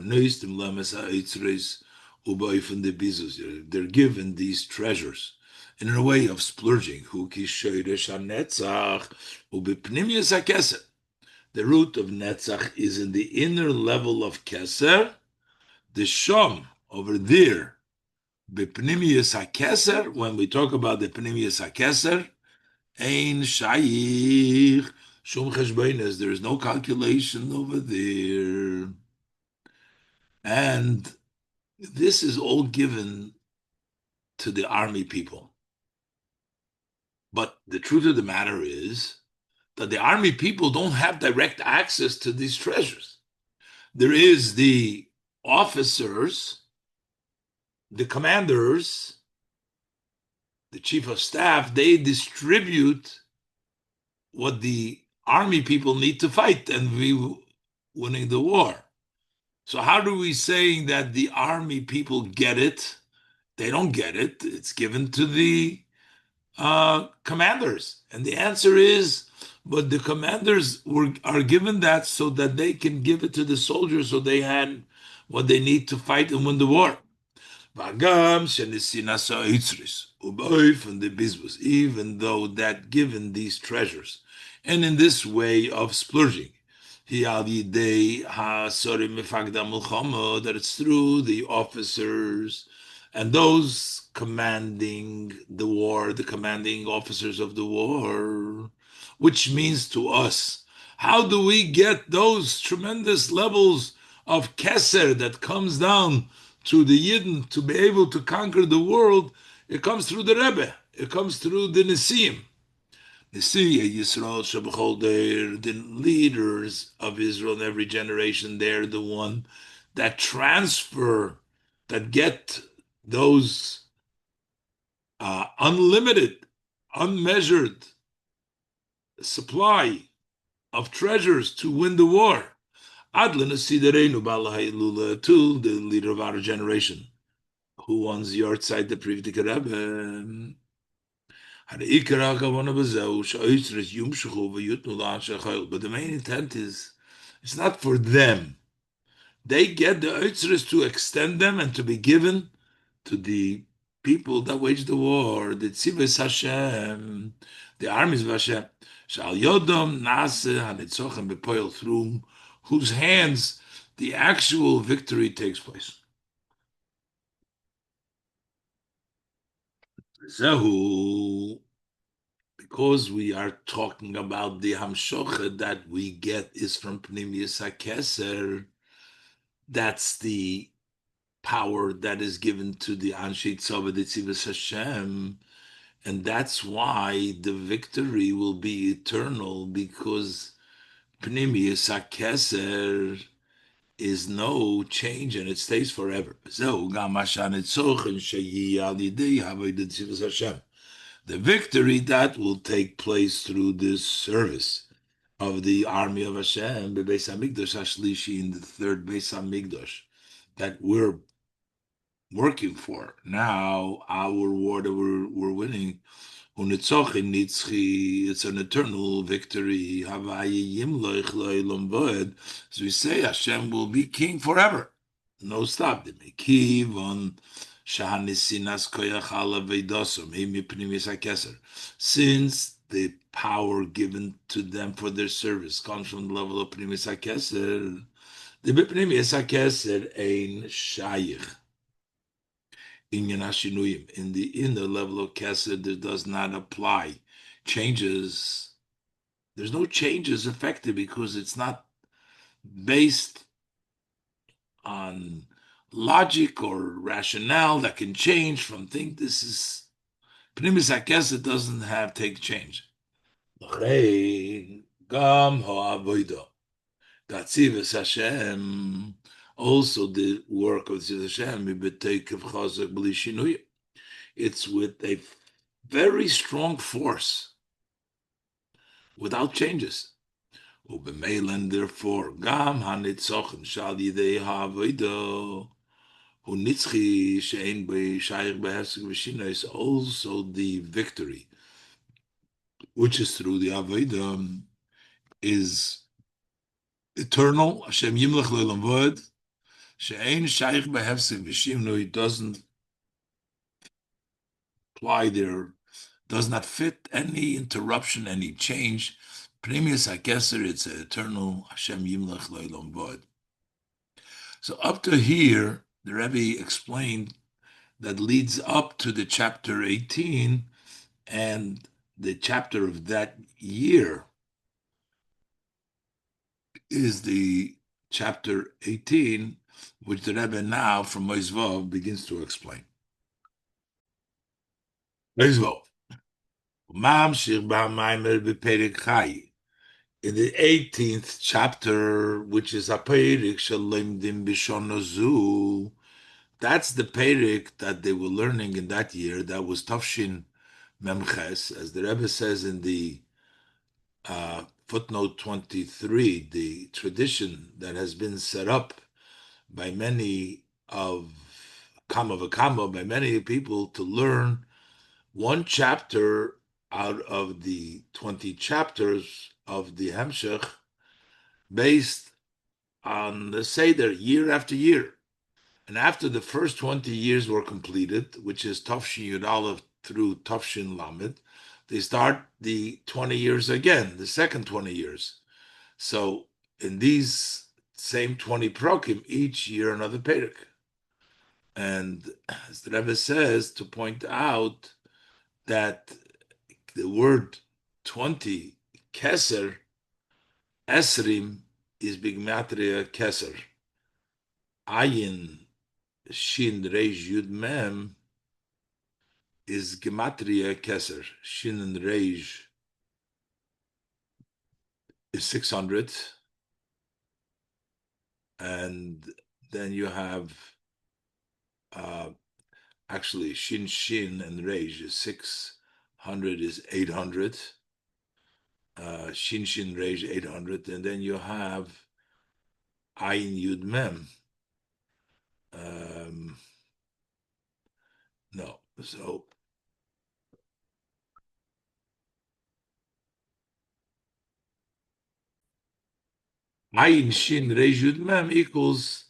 they're given these treasures in a way of splurging. The root of Netzach is in the inner level of Keser, the Shom over there. When we talk about the Pnimius HaKeser, Ein Shaykh Shum Cheshbonos, there is no calculation over there. And this is all given to the army people. But the truth of the matter is that the army people don't have direct access to these treasures. There is the officers, the commanders, the chief of staff, they distribute what the army people need to fight and be winning the war. So how do we say that the army people get it? They don't get it. It's given to the commanders. And the answer is, but the commanders are given that so that they can give it to the soldiers so they had what they need to fight and win the war. Even though that given these treasures, and in this way of splurging, that it's through the officers and those commanding the war, the commanding officers of the war, which means to us. How do we get those tremendous levels of keser that comes down to the Yidden to be able to conquer the world? It comes through the Rebbe. It comes through the Nisim. Nisiya Yisrael Shabachol, they're the leaders of Israel in every generation. They're the one that transfer, that get those unlimited, unmeasured supply of treasures to win the war. Adlan Siderenu Balahilula, to the leader of our generation, who wants the outside the Privdik Rebbe. But the main intent is, it's not for them. They get the Eitzres to extend them and to be given to the people that wage the war, the Tzivos Hashem, the armies of Hashem, Shal Yodom Nase Hanitzochem Bepoil, through whose hands the actual victory takes place. Zehu, because we are talking about the hamshocha that we get is from Pnimius HaKeser, that's the power that is given to the Anshei Tzava Tzivos Hashem, and that's why the victory will be eternal, because Pnimius HaKeser is no change and it stays forever. Zehu gam mashan etzochen sheyi al yidei havodat Tzivos Hashem. The victory that will take place through this service of the army of Hashem, the Beis Hamikdash Hashlishi, in the third Beis Hamikdash, that we're working for. Now, our war that we're winning, it's an eternal victory. As we say, Hashem will be king forever. No stop. Since the power given to them for their service comes from the level of Pnimis HaKeser, the Pnimis HaKeser ein shayich in the inner level of Keser, that does not apply changes. There's no changes effective because it's not based on logic or rationale that can change from thing. This is Pnimis HaKeser doesn't have take change. Gam ha'avodah. Tzivos Hashem, also the work of Tzivos Hashem, it's with a very strong force, without changes. And therefore, Gam hanitzochem shal yidei ha'avodah, hu nitzchi she'ein b'shayich b'hefsek v'shina, is also the victory, which is through the avodah, is eternal. Hashem yimlech le'olam v'od. She'ein shayich b'hefsek v'shina, it doesn't apply there, does not fit any interruption, any change. Pnimius HaKeser, it's an eternal Hashem yimlech le'olam v'od. So up to here, the Rebbe explained that leads up to the chapter 18, and the chapter of that year is the chapter 18, which the Rebbe now from Moizvov begins to explain. Moizvov. Mamshir ba'Mamer b'Perek Chai. In the 18th chapter, which is a Perek Shalimdim Bishonozu, that's the Perek that they were learning in that year. That was Tafshin Memches, as the Rebbe says in the footnote 23, the tradition that has been set up by many of Kama V'Kama, by many people, to learn one chapter out of the 20 chapters of the Hemshech based on the Seder year after year. And after the first 20 years were completed, which is Tafshin Yud Aleph through Tafshin Lamed, they start the 20 years again, the second 20 years. So in these same 20 prokim, each year another Perek. And as the Rebbe says, to point out that the word 20 Keser, Esrim is Bigmatria Keser. Ayin Shin Reish Yud Mem is Gematria Keser. Shin and Reish is 600. And then you have actually Shin Shin and Reish is 600 is 800. Shin Shin Reish 800. And then you have Ayin Yud Mem. No, so Ayin Shin Reish Yud Mem equals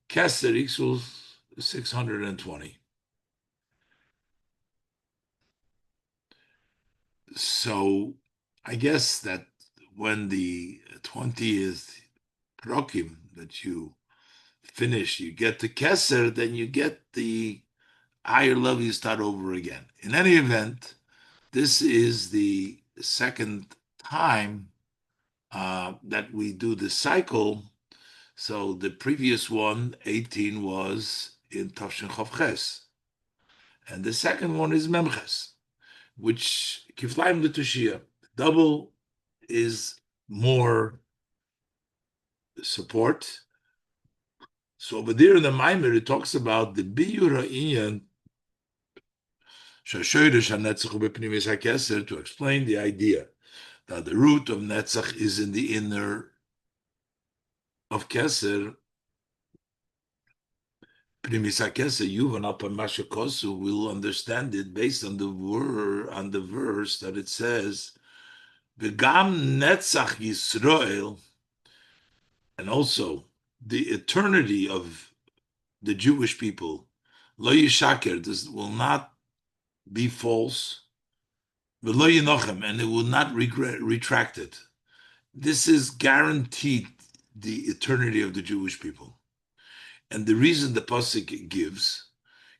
Keser equals 620. So I guess that when the 20th Prokim that you finish, you get the Keser, then you get the higher level, you start over again. In any event, this is the second time that we do the cycle. So the previous one, 18, was in Tafshin Chav Ches. And the second one is Memches, which Kiflaim L'Tushia. Double is more support. So over there in the Mamer, it talks about the Biyur Ha'inyan Shashoyrish HaNetzach U'Bepnimis HaKeser, to explain the idea that the root of Netzach is in the inner of Keser. Pnimis HaKeser, Yuvan Apa Mashakosu will understand it based on the verse that it says, V'gam Netzach Yisrael, and also the eternity of the Jewish people, Lo Yishaker, this will not be false, V'lo Yinochem, and it will not retract it. This is guaranteed the eternity of the Jewish people. And the reason the pasuk gives,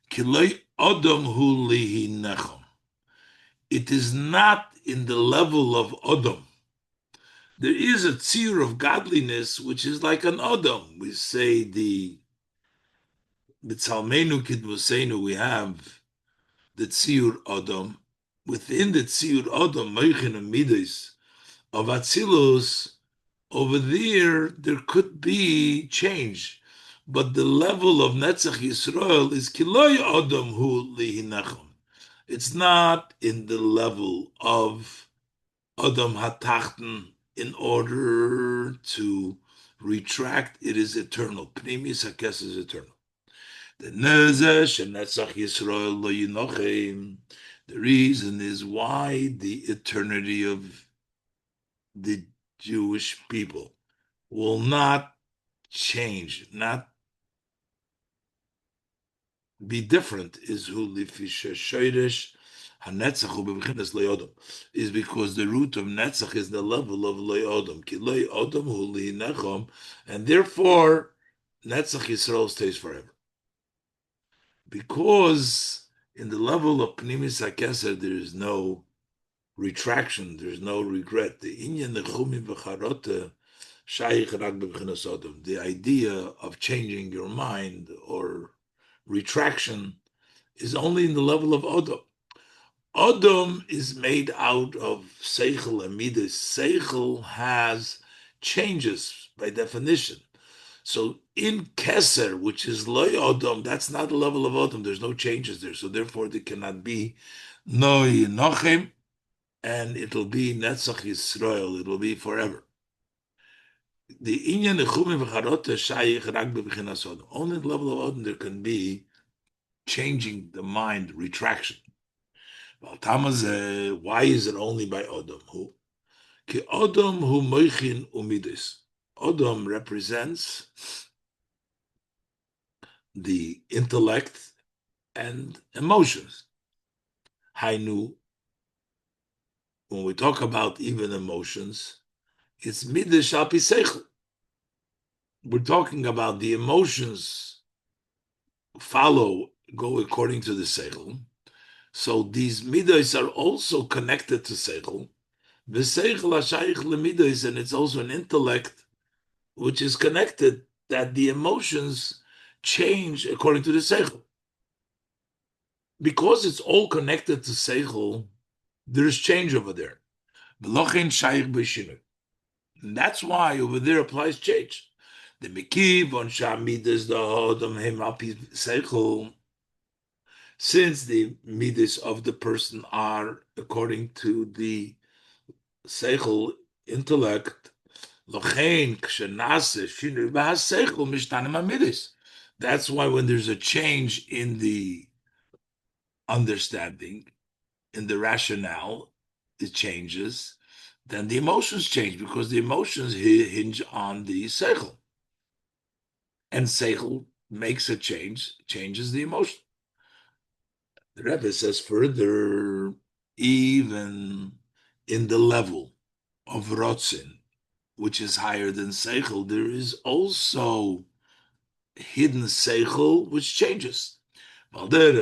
Kiloi Odom hu lihi nechem. It is not in the level of Odom. There is a tzir of godliness which is like an Odom. We say the B'tzalmenu Kidmusenu, we have the tzir Odom. Within the tzir Odom, Meichin and Midas of Atzilus, over there could be change. But the level of Netzach Yisrael is Kiloi Odom hu lihi nechem. It's not in the level of Adam Hatachten in order to retract. It is eternal. Pnimis Hakes is eternal. The Nezesh and Netzach Yisrael lo yinochem. The reason is why the eternity of the Jewish people will not change, not be different, is who lifisha shoyresh hanetzach hu b'bechinas le'odom, is because the root of netzach is the level of le'odom, ki le'odom hu li'nechom, and therefore netzach Yisrael stays forever. Because in the level of pnimis hakeser there is no retraction, there is no regret. The inyan nechumi v'charote shaykh rak b'bechinas odom. The idea of changing your mind or retraction is only in the level of Odom. Odom is made out of Seichel and Midas. Seichel has changes by definition. So in Keser, which is Loy Odom, that's not the level of Odom. There's no changes there. So therefore, there cannot be Noi Nochem, and it'll be Netzach Yisrael. It'll be forever. The Inyan Nechumim V'charote Shayich Rak B'Bechinas Odom. Only the level of Odom there can be changing the mind, retraction. Why is it only by Odom? Who? Ki Odom hu moichin umidis. Odom represents the intellect and emotions. Hainu, when we talk about even emotions, it's midish al pi seichel. We're talking about the emotions go according to the seichel. So these midas are also connected to seichel, V'seichel hashayich lemidos, and it's also an intellect which is connected, that the emotions change according to the seichel. Because it's all connected to seichel, there's change over there. V'lochen shayich b'shinui. And that's why over there applies change. The mikiv on shamidas the hodam him api seichel, since the midas of the person are according to the seichel intellect. Lochein kshenase shinu b'haseichel mishtanim hamidis. That's why when there's a change in the understanding, in the rationale, it changes. Then the emotions change, because the emotions hinge on the seichel, and seichel makes a change, changes the emotion. The Rebbe says further, even in the level of rotzin, which is higher than seichel, there is also hidden seichel which changes. Similar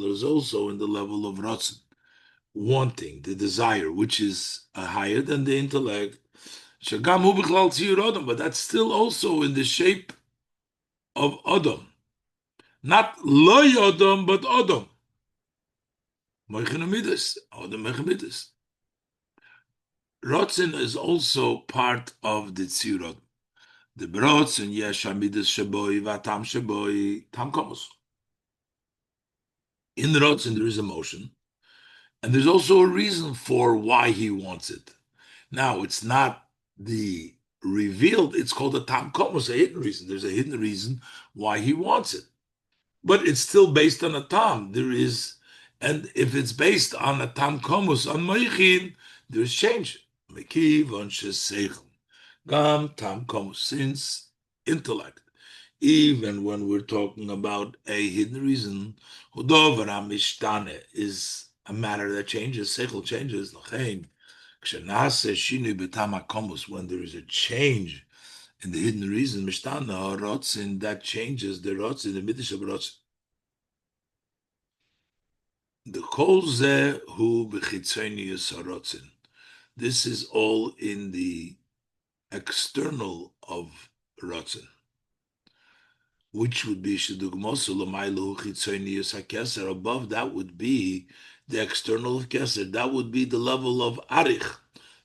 is also in the level of rotzin, wanting, the desire, which is higher than the intellect. But that's still also in the shape of Adam. Not loy Adam, but Adam. Rotzin is also part of the tzirot. The brotzin yesh hamidus sheboi vatam sheboi tam komos. In the rotzin there is emotion, and there's also a reason for why he wants it. Now it's not the revealed; it's called a tam komos, a hidden reason. There's a hidden reason why he wants it, but it's still based on a tam. There is, and if it's based on a tam komos on moichin, there's change. Mekiv on sheseichel. Gam tam comes since intellect. Even when we're talking about a hidden reason, hudover mishtane is a matter that changes, seichel changes. Lachein, kshenase shinu b'tam hakomus, when there is a change in the hidden reason, mishtane rotzin, that changes the rotzin, the midish of rotzin. The kol zeh hu b'chitzonius harotzin. This is all in the external of rotzin, which would be above that would be the external of keser. That would be the level of arich.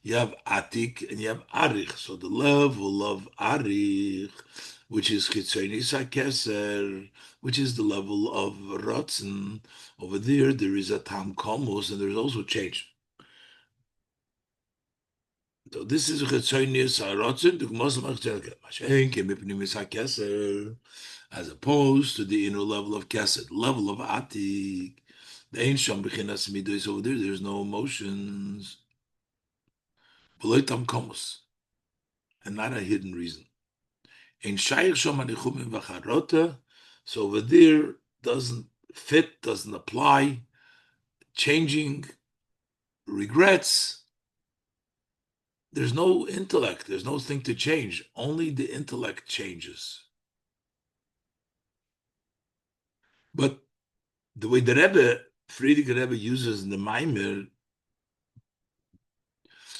You have atik and you have arich. So the level of arich, which is chitzonis hakeser, which is the level of rotzen. Over there is a tam komos, and there's also change. So this is chitzonis harotzen. As opposed to the inner level of Kesed, level of Atik. The Ein Sham Bechinas Midos, over there, there's no emotions. Beloitam Komos, and not a hidden reason. Ein Shaykh Sham Anichumim V'charota, so over there doesn't fit, doesn't apply. Changing, regrets. There's no intellect, there's no thing to change. Only the intellect changes. But the way the Rebbe, Friedrich Rebbe, uses in the Mamer,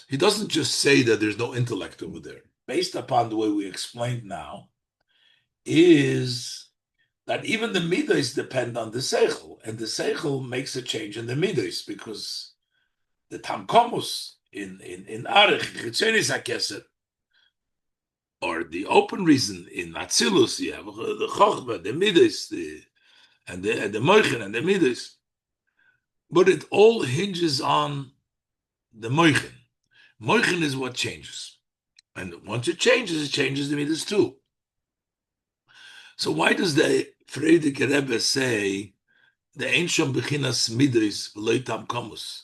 he doesn't just say that there's no intellect over there. Based upon the way we explained now, is that even the midas depend on the seichel, and the seichel makes a change in the midas, because the tamkomus in arich chitzenis hakeset, or the open reason in atzilus, you have the chochma, the midas, and the moichin and the midas, but it all hinges on the moichin. Moichin is what changes. And once it changes the midas too. So why does the Friedrich Rebbe say the ancient bechinas midas v'loy tam komus?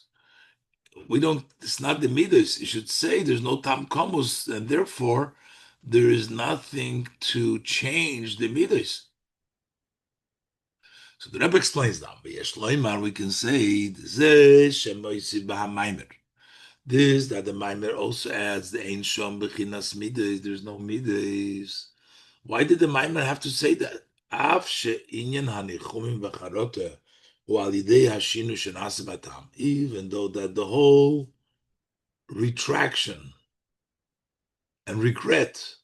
We don't. It's not the midas. You should say there's no tam komus, and therefore there is nothing to change the midas. So the Rebbe explains now. We can say this, that the Mamer also adds the Ein Shom Bechinas Midas. There's no Midas. Why did the Mamer have to say that? even though that the whole retraction and regret,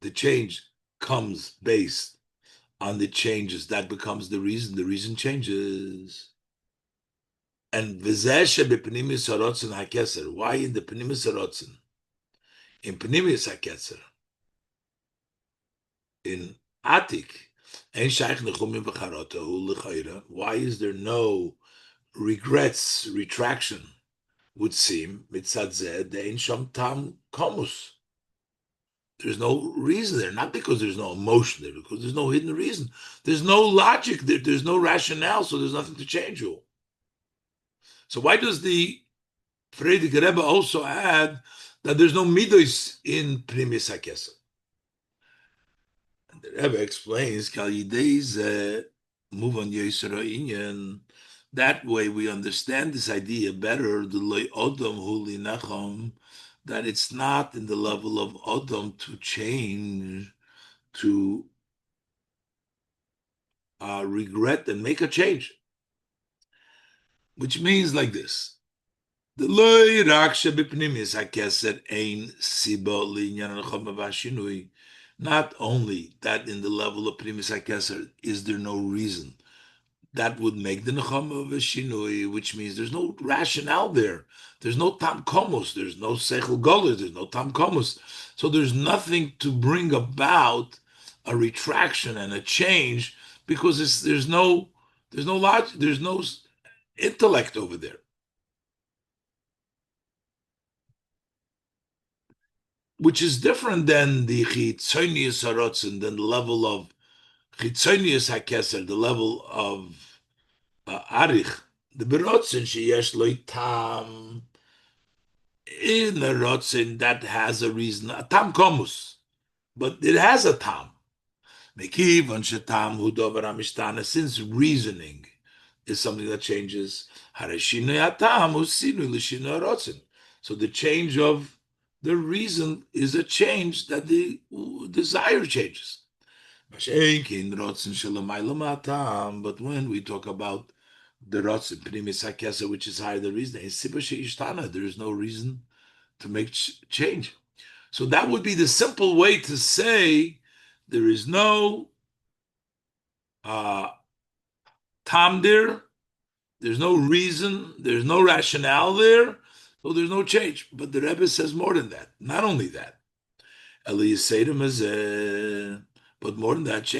the change comes based on the changes. That becomes the reason changes. And why in the pnimis harotzen? In pnimis haketzer, in Atik, why is there no regrets, retraction? Would seem mitzad the ein sham tam komus. There's no reason there, not because there's no emotion there, because there's no hidden reason. There's no logic there, there's no rationale, so there's nothing to change you. So why does the Friedrich Rebbe also add that there's no midos in Primis HaKesef? And the Rebbe explains, Kal Yidei move on Yisra Inyan. That way we understand this idea better, the Loi Odom Huli Nachom, that it's not in the level of Odom to change, to regret and make a change. Which means like this. The loy raksha b'pnimis hakeser ein sibo linyan al-choma v'ashinui. Not only that in the level of pnimis hakeser is there no reason that would make the nechama v'shinui, which means there's no rationale there. There's no tam komos. There's no sechel golos. There's no tam komos. So there's nothing to bring about a retraction and a change because there's no logic. There's no intellect over there. Which is different than the chitzonius harotzen, than the level of chitzonius hakeser, the level of arich. The berotzen sheyesh loy tam, in a rotzen that has a reason, a tam komus, but it has a tam. Mekivan shetam hu dover hamishtana, since reasoning is something that changes. Harashinu yatam hu sinu l'shinu harotzen. So the change of the reason is a change that the desire changes. But when we talk about the rotzen, primis hakesa, which is higher the reason, there is no reason to make change. So that would be the simple way to say there is no tam there, there's no reason, there's no rationale there, so there's no change. But the Rebbe says more than that. Not only that, but more than that,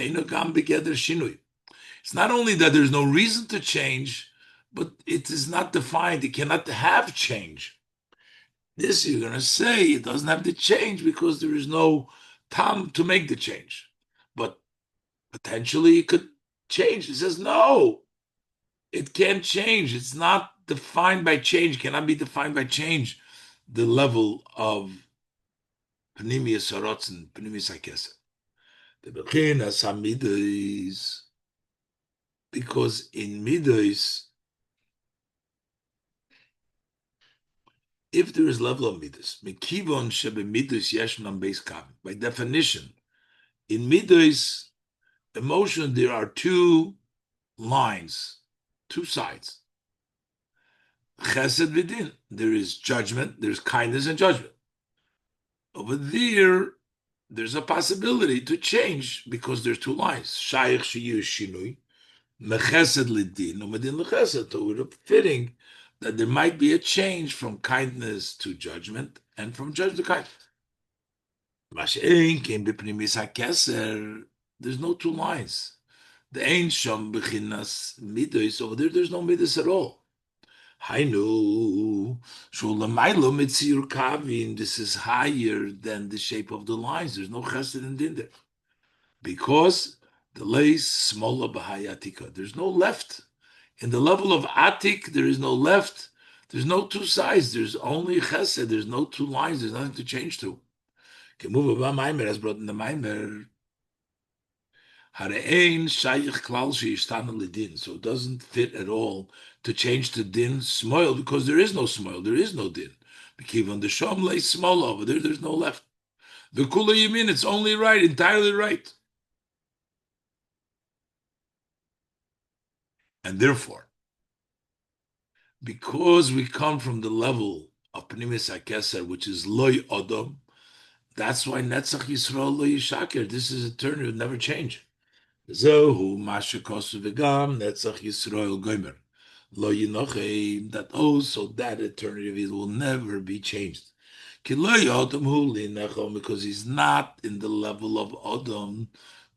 it's not only that there's no reason to change, but it is not defined. It cannot have change. This you're going to say it doesn't have to change because there is no time to make the change. But potentially it could change. It says no, it can't change. It's not defined by change. It cannot be defined by change. The level of Pnimius Harotzen, Pnimius HaKesef. The Bechinas HaMidos, because in Midos, if there is level of Midos, Mekivon Shebe Midos Yeshnam Beis Kam, by definition, in Midos, emotion, there are two lines, two sides. Chesed v'din, there is judgment, there's kindness and judgment. Over there, there's a possibility to change because there's two lines. Shayich sheyu shinui, mechesed lidin, umedin lechesed. So we're fitting that there might be a change from kindness to judgment and from judgment to kindness. Mashein came b'pnimis hakeser. There's no two lines. The ain't sham bechinas midos over there. There's no midos at all. Hainu shulamailo mitzir kavin. This is higher than the shape of the lines. There's no chesed and din there because the lays smaller b'hayatika. There's no left in the level of atik. There is no left. There's no two sides. There's only chesed. There's no two lines. There's nothing to change to. Kemuva Mamer as brought in the Mamer. So it doesn't fit at all to change to din smoil because there is no smoil, there is no din. Because the shom lays small over there, there's no left. The kula yamin, it's only right, entirely right. And therefore, because we come from the level of Pnimis HaKeser, which is Loy Odom, that's why Netzach Yisrael Lo Yishaker. This is eternal, it will never change. Zohu Masha Kosu V'gam Netzach Yisrael Gomer. Lo Yinochim, that also that eternity will never be changed. Ki lo yodom hu linechom, because he's not in the level of Odom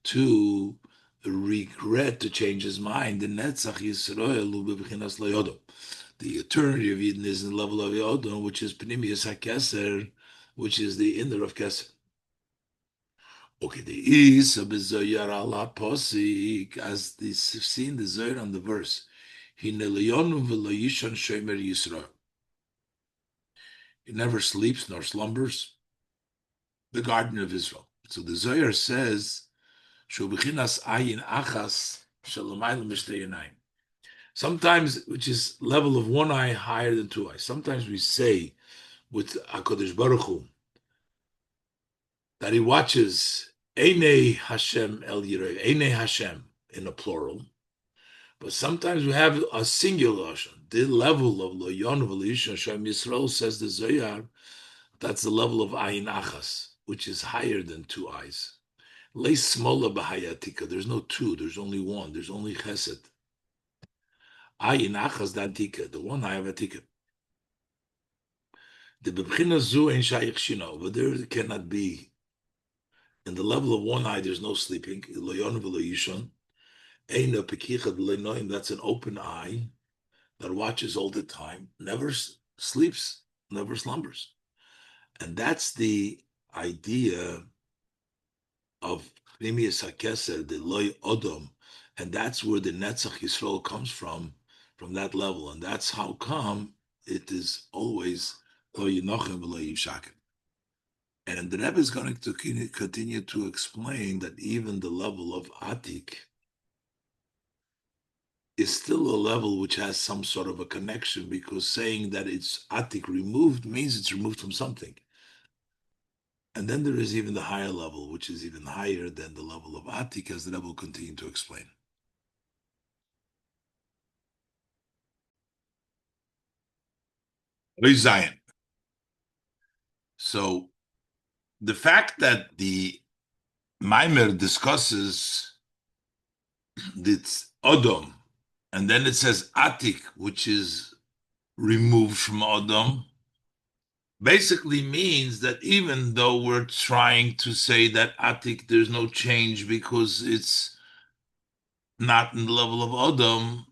to regret to change his mind. The Netzach Yisrael hu b'bchinas lo yodom. The eternity of Eden is in the level of Yodom, which is Pnimius HaKeser, which is the inner of Keser. Okay, the is of Zoyar ala posik, as this seen the Zoyar on the verse. Hineleyonu v'loyishon shomer Yisrael. He never sleeps nor slumbers. The garden of Israel. So the Zoyar says, Shubichinas ayin achas shalamayim mishteyanayim. Sometimes, which is level of one eye higher than two eyes. Sometimes we say with HaKadosh Baruch Hu that he watches Einei Hashem El Yireh, Einei Hashem in a plural. But sometimes we have a singular Hashem. The level of Lo Yon V'Lisha Hashem Yisrael, says the Zoyar, that's the level of Ayin Achas, which is higher than two eyes. Le Smola B'Hayatika, there's no two, there's only one, there's only Chesed. Ayin Achas Datika, the one eye of Atika. The B'Bchina Zu Ein Shayich Shino, but there cannot be. In the level of one eye, there's no sleeping. Lo Yon V'Lo Yishon. Eina Pekicha D'Leinoim, that's an open eye that watches all the time, never sleeps, never slumbers. And that's the idea of Pnimius HaKeser, the Loy Odom, and that's where the Netzach Yisrael comes from that level. And that's how come it is always Lo Yinochem V'Lo Yishakim. And the Rebbe is going to continue to explain that even the level of Atik is still a level which has some sort of a connection, because saying that it's Atik removed means it's removed from something. And then there is even the higher level, which is even higher than the level of Atik, as the Rebbe will continue to explain. Zion. So the fact that the Mamer discusses this Odom, and then it says Atik, which is removed from Odom, basically means that even though we're trying to say that Atik, there's no change because it's not in the level of Odom,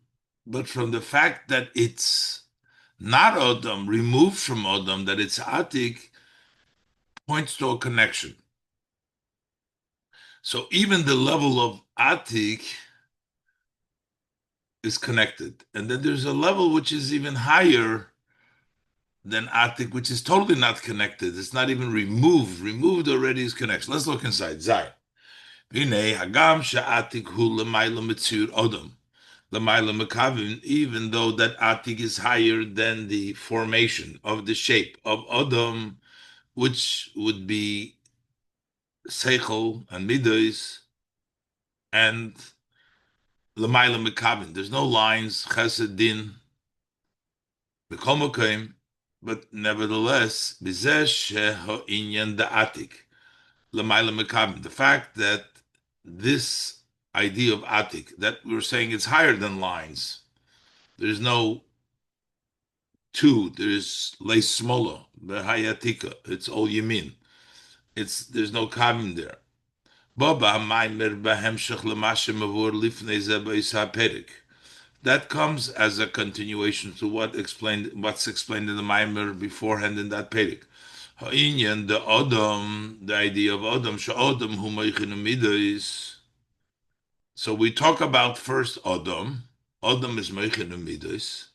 but from the fact that it's not Odom, removed from Odom, that it's Atik, points to a connection. So even the level of Atik is connected. And then there's a level which is even higher than Atik, which is totally not connected. It's not even removed. Removed already is connection. Let's look inside. Zay. Hagam she'atik hu l'mayla mitzur odom. L'mayla mekavim, even though that Atik is higher than the formation of the shape of Odom, which would be Seichel and Midos, and L'mayla mekavim. There's no lines, Chesed, Din, B'kol but nevertheless, B'zeh she'ha'inyan da'atik. The fact that this idea of Atik, that we're saying it's higher than lines. There's no two, there's Lei Smola, Hayatika, it's all Yamin. There's no Kabim there. Baba Mamer Bahemshach Lamashe Mavur Lifnei Zeba Perik. That comes as a continuation to what's explained in the Mamer beforehand in that Perik. Ha'inyan, the Odom, the idea of Odom, Sha'odom Humaychinu Midos. So we talk about first Odom. Odom is Meichinu Midos.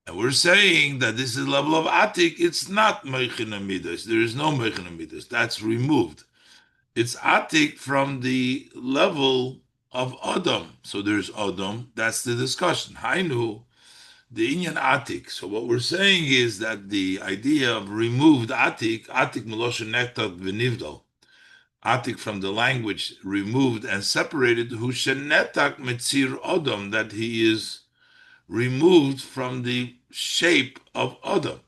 And we're saying that this is the level of Atik. It's not Meichinu Midos. There is no Meichinu Midos. That's removed. It's Atik from the level of Odom. So there's Odom. That's the discussion. Hainu, the Inyan Atik. So what we're saying is that the idea of removed Atik Meloshen Nektat V'nivdal. atik from the language, removed and separated, hu shenetak mitzir odom, that he is removed from the shape of Adam.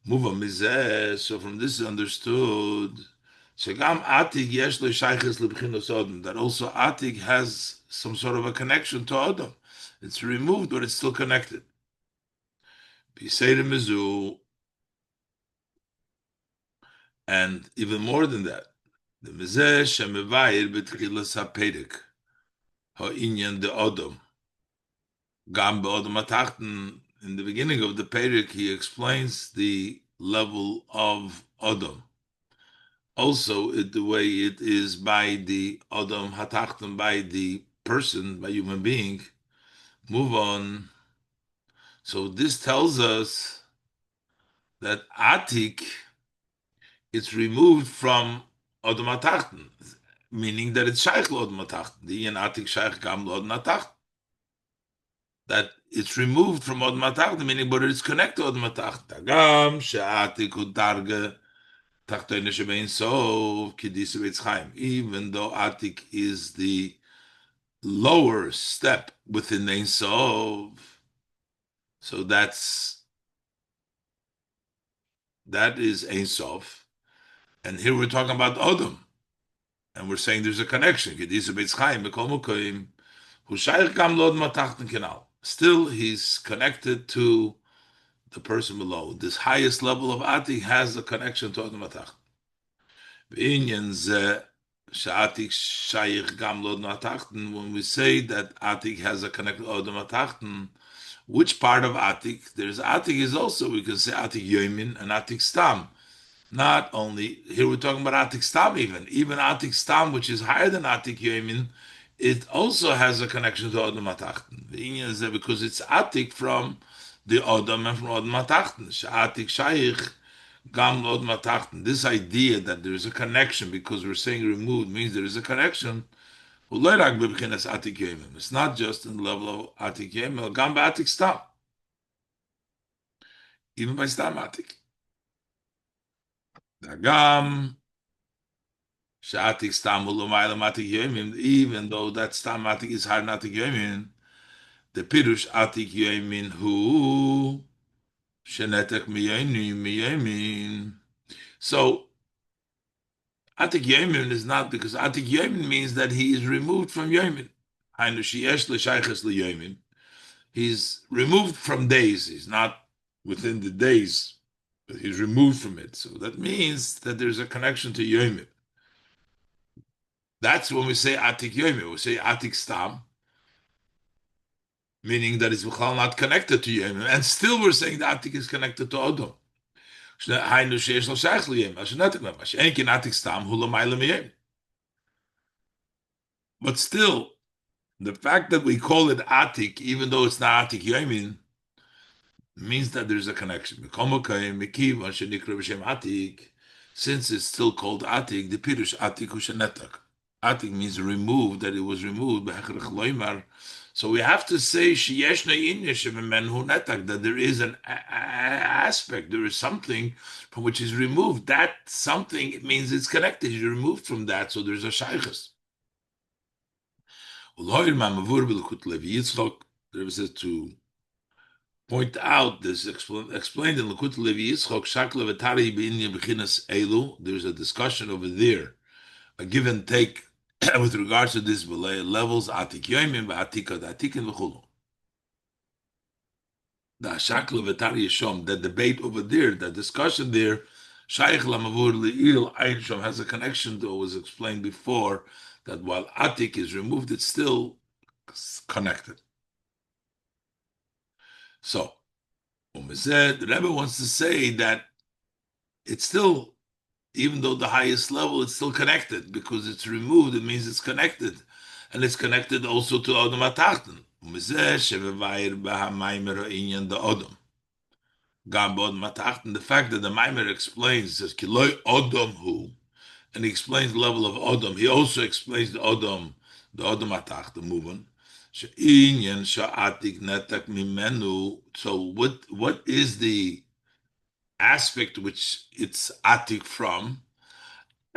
Muva mizeh, so from this is understood, shegam atik yesh lo shayches lebchinos Adam, that also atik has some sort of a connection to Adam. It's removed, but it's still connected. B'seir mizu, and even more than that, the mizeh shemevayir b'tchilas ha'perek ha'inyan de Adam. Gam be'odom ha'tachten, in the beginning of the Perek, he explains the level of Adam. Also, the way it is by the Adam ha'tachten, by the person, by human being. Move on. So this tells us that Atik is removed from Adam ha'tachten, meaning that it's Shaykh lo Adam ha'tachten. The Yen Atik Shaykh gam lo Adam ha'tachten. That it's removed from Od Matach, meaning, but it's connected to Od Matach. Tagam she'atik udarge tachtoine shebein sof kidisa b'tzchaim. Even though atik is the lower step within Ein Sof, so that is Ein Sof, and here we're talking about Odom, and we're saying there's a connection. Kidisa b'tzchaim b'kol mokoim hu shayich gam lo Od Matach kenal. Still, he's connected to the person below. This highest level of Atik has a connection to Adam Atach. When we say that Atik has a connection to Adam Atach, which part of Atik? There's Atik is also, we can say Atik Yomin and Atik Stam. Not only, here we're talking about Atik Stam even Atik Stam, which is higher than Atik Yomin, it also has a connection to Adam Atach. Because it's Atik from the Odom and from Odom Matachten. Sha'atik Shaykh Gam Odom Matachten. This idea that there is a connection, because we're saying removed, means there is a connection. It's not just in the level of Atik Yemel, Gam Ba'atik Stam. Even by Stam Atik. Gam Sha'atik Stam Ulumaylam Atik Yemim, even though that Stam Atik is hard Atik Yemim, the Pirush Atik Yemim who Shenetek miyamin. So Atik Yemin is not, because Atik Yemin means that he is removed from Yemin. He's removed from days. He's not within the days, but he's removed from it. So that means that there's a connection to Yemin. That's when we say Atik Yemin. We say Atik Stam, meaning that it's not connected to Yemin. And still we're saying that Atik is connected to Odom. But still, the fact that we call it Atik, even though it's not Atik Yomin, means that there's a connection. Since it's still called Atik, the Pirush Atik Hushanetak. Atik means removed, that it was removed. So we have to say that there is an aspect, there is something from which is removed. That something, it means it's connected. You're removed from that, so there's a shaykhus. There was to point out this explained in Lekut Levi Yitzchok Shakla V'Tari B'Inyan B'Chinas Elu. There's a discussion over there, a give and take with regards to this levels Atik Yomin V'Atika Atikin V'Chulu. The Shakla V'Tari Yishom, that debate over there, that discussion there, Shaykh Lamavur Le'il Ayin Shom has a connection to what was explained before, that while Atik is removed, it's still connected. So, the Rebbe wants to say that it's still, even though the highest level, it's still connected, because it's removed, it means it's connected. And it's connected also to Odom HaTachten. The fact that the Mamer explains, says, Kiloi Odom Hu, and he explains the level of Odom. He also explains the Odom HaTacht, the movement. So what is the aspect which it's atik from?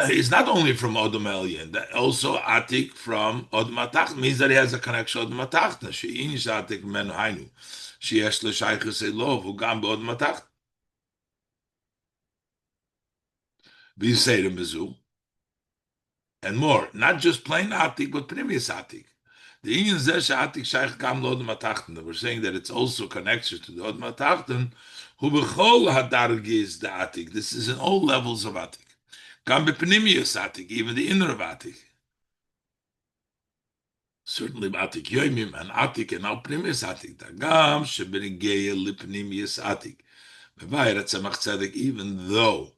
He's not only from Odom Elyon, that also Atik from Odom Atach means that he has a connection to Odom Atach. She'in Atik men hainu. Sheyesh l'shaychus elov who gam be'odom Atach. B'yisei mizu and more. Not just plain Atik, but previous Atik. The Inyan Zeh Atik Shaykh Gam Lodom Atachten. We're saying that it's also connected to the Odom Atachten. Who bechol hadargis the Atik. This is in all levels of Atik. Gam bepnimius Atik, even the inner of Atik. Certainly Atik Yoimim and Atik and now Pnimius Atik. Dagam Shebenigeya Lipnimius Atik. Mevayir Tzemach Tzedek, even though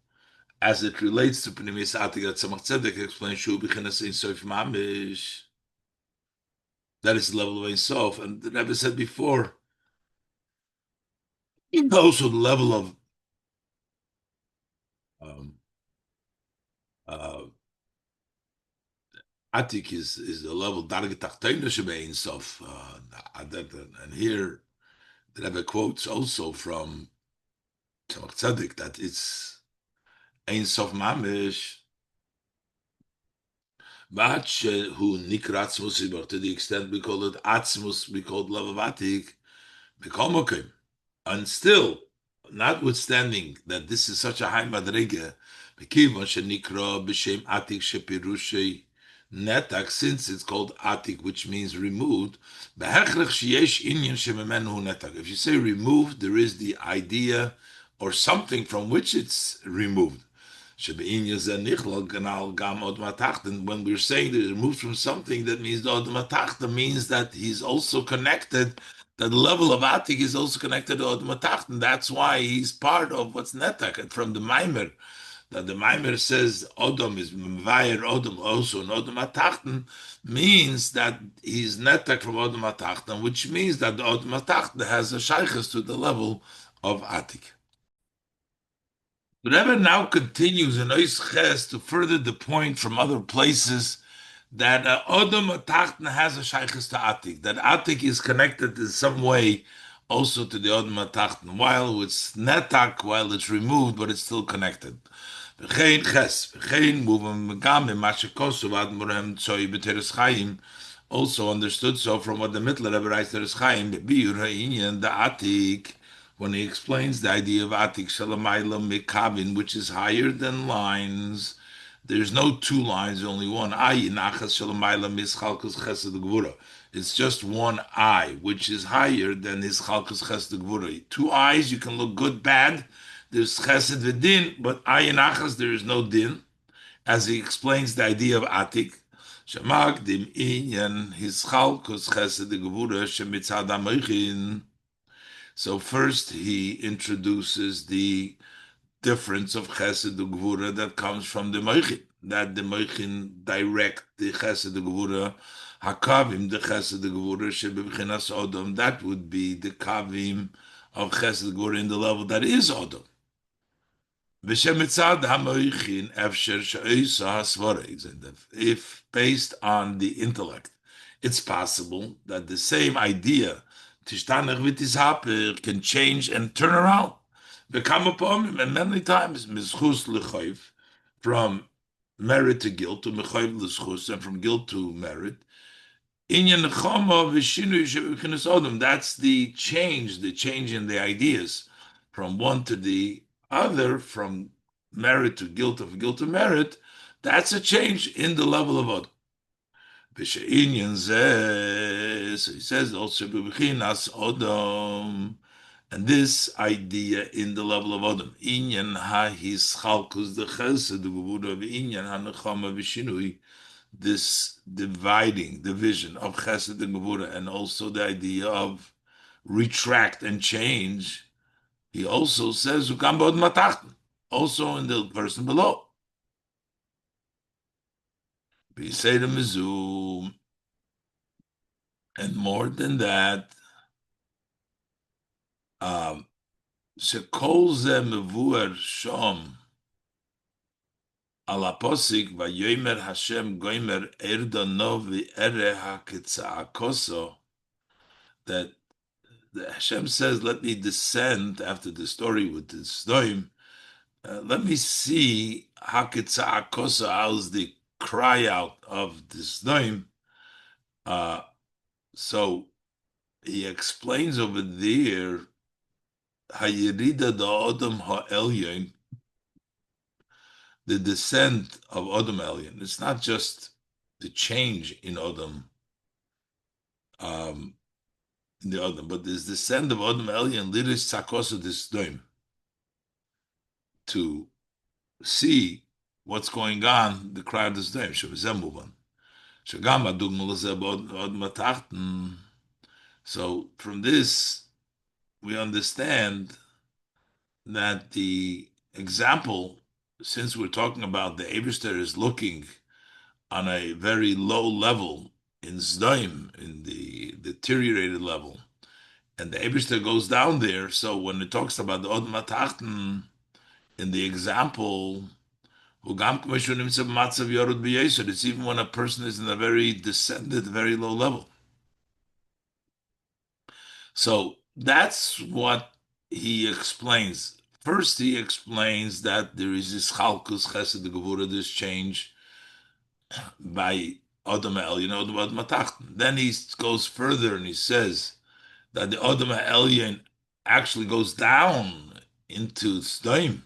as it relates to Pnimius Atik, that Tzemach Tzedek explains Shu B'chinas Ein Sof Mamish. That is the level of Ein Sof. And the Rebbe said before, also the level of um, uh, Atik is the level Darget Tachtoinu Shebe Ein Sof. And here the Rebbe quotes also from Tzemach Tzedek that it's Ein Sof Mamish. But who nikra atzmus, to the extent we call it atzmus, we call it love of atik, bekomokim. And still, notwithstanding that this is such a high madrege, bekivon shenikra b'shem atik shepirushei netak, since it's called atik, which means removed, behechrech sheyesh inyan shememenu netak. If you say removed, there is the idea or something from which it's removed. And when we're saying that it moves from something, that means the Odom Atachta means that he's also connected, that the level of Atik is also connected to Odom Atachta. That's why he's part of what's Netak. And from the Mamer, that the Mamer says Odom is Mvayer Odom also, and Odom Atachta means that he's Netak from Odom Atachta, which means that the Odom Atachta has a shaykhs to the level of Atik. The Rebbe now continues in Ois Ches to further the point from other places that Odom Atachton has a shaykhis to Atik, that Atik is connected in some way also to the Odom Atachton, while it's netak, while it's removed, but it's still connected. V'chein Ches, v'chein muvim megam imashikosu v'admurem tzoi b'teres chayim, also understood so from what the Mittler Rebbe writes Teres Chaim, biur ha'inyan the Atik, when he explains the idea of Atik Shalamayla Mikavin, which is higher than lines. There's no two lines, only one. It's just one eye, which is higher than his Chalkus Chesed Gvura. Two eyes, you can look good, bad. There's Chesed V'Din, but ayin achas, there is no din. As he explains the idea of Atik, Shemagdim inyan his Chalkus Chesed Gvura shemitzad ha'moichin. So first he introduces the difference of Chesed Gvura that comes from the Moichin, that the Moichin direct the Chesed Gvura, Hakavim the Chesed Gvura Shebibchinas Odom, that would be the Kavim of Chesed Gvura in the level that is Odom. V'shemitzad ha'moichin efsher she'oisa ha'svareis, and if based on the intellect, it's possible that the same idea tishtanech v'tizhaper can change and turn around, become upon, and many times mizchus l'choiv, from merit to guilt, to mechoiv l'schus, and from guilt to merit. Inyan nechama v'shinui she'b'chinas odom. That's the change in the ideas from one to the other, from merit to guilt, of guilt to merit. That's a change in the level of odom. V'she'inyan zeh, so he says also b'chinas odom, and this idea in the level of odom. Inyan ha his chalkus the chesed gvura v'inyan ha nechama v'shinui. This division of Chesed and Gevura, and also the idea of retract and change, he also says, also in the person below. And more than that, Shekol ze mevuer shom ala posik vayomer Hashem goimer erdono v'ere haketzakoso, that Hashem says, let me descend after the story with the Sdoim, Let me see Hakitsa how's the cry out of this name. Uh, so he explains over there Hayirida da Adam Ha'elyon, the descent of Adam Elyon. It's not just the change in Adam, um, in the Adam, but this descent of Adam Elyon, Liris Tzakosa this name, to see what's going on, the cry of this name, Shabazembuvan. Shagam Adugma Lazeb Od Matachten. So from this, we understand that the example, since we're talking about the Eberster is looking on a very low level in Zdaim, in the deteriorated level, and the Eberster goes down there. So when it talks about the Od Matachten in the example, it's even when a person is in a very descended, very low level. So that's what he explains. First, he explains that there is this chalkus chesed gevura, this change by Adam Elyon, Adam Matachten. Then he goes further and he says that the Adam Elyon actually goes down into Sdoim.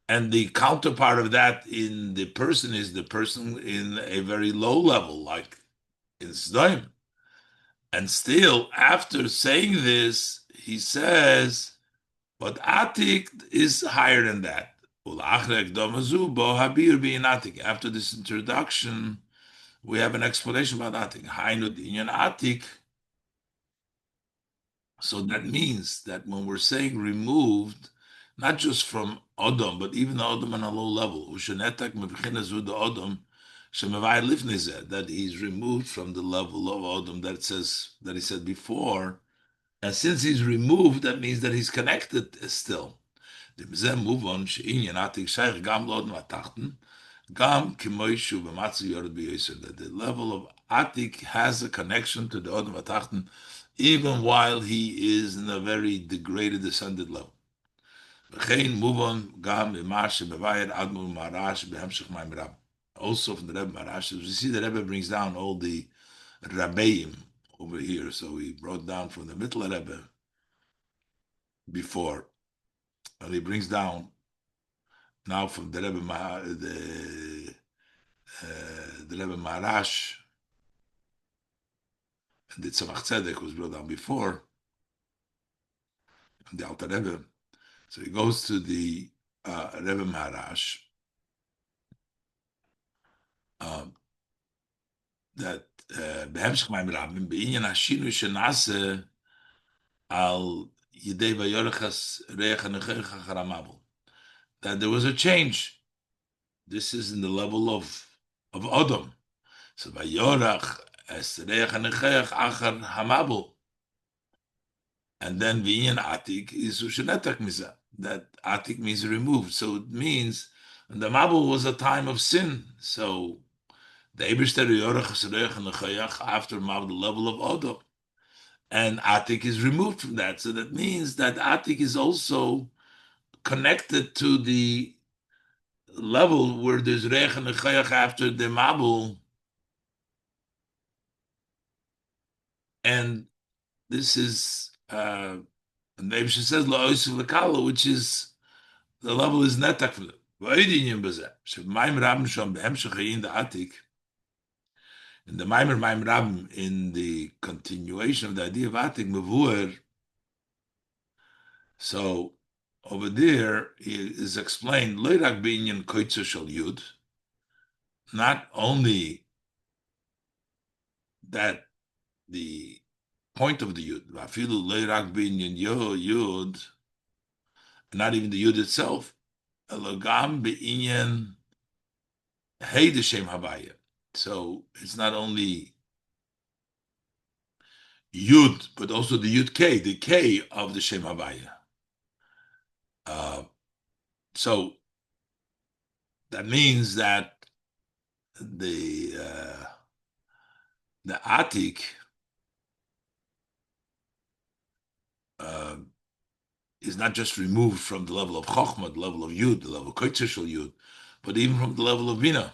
And the counterpart of that in the person is the person in a very low level, like in Sdoim. And still, after saying this, he says, but Atik is higher than that. After this introduction, we have an explanation about Atik. Atik. So that means that when we're saying removed, not just from Odom, but even the Odom on a low level, that he's removed from the level of Odom that it says that he said before. And since he's removed, that means that he's connected still. That the level of Atik has a connection to the Odom Atachten, even while he is in a very degraded, descended level. Also from the Rebbe Marash, we see the Rebbe brings down all the Rabbeim over here. So he brought down from the Mittler Rebbe before, and he brings down now from the Rebbe the Rebbe Marash, and the Tzemach Tzedek was brought down before, and the Alter Rebbe. So he goes to the Rebbe Marash, that בהמשך מים רבים, בעניין השינוי שנעשה על ידי ויורחס ריח הנכח אחר המבול. That there was a change. This is in the level of Odom. So Vayorach es reich hanechech achar hamabel. And then V'inyan Atik is Ushanetak Misa. That Atik means removed. So it means the Mabel was a time of sin. So the Eberster Yorach es reich hanechech after Mabel, the level of Odom. And Atik is removed from that. So that means that Atik is also connected to the level where there's Reich and Chayach after the Mabul. And this is, maybe she says, La'osu L'kala, which is, the level is Netak for them. V'oidinyin b'zeh. Maim Rabin Shom B'hemshech in the Atik. In the Maim Rabin, in the continuation of the idea of Atik, Mevuer, so over there is explained, Loirak B'inyan Koitzer Shal Yud, not only that the point of the Yud, Vafilu Loirak B'inyan Yud, not even the Yud itself, Elogam B'inyan Hey the Shem Havaya. So it's not only Yud, but also the Yud K, the K of the Shem Havaya. So that means that the Atik is not just removed from the level of Chokhmah, the level of Yud, the level of Koitzishal Yud, but even from the level of Bina.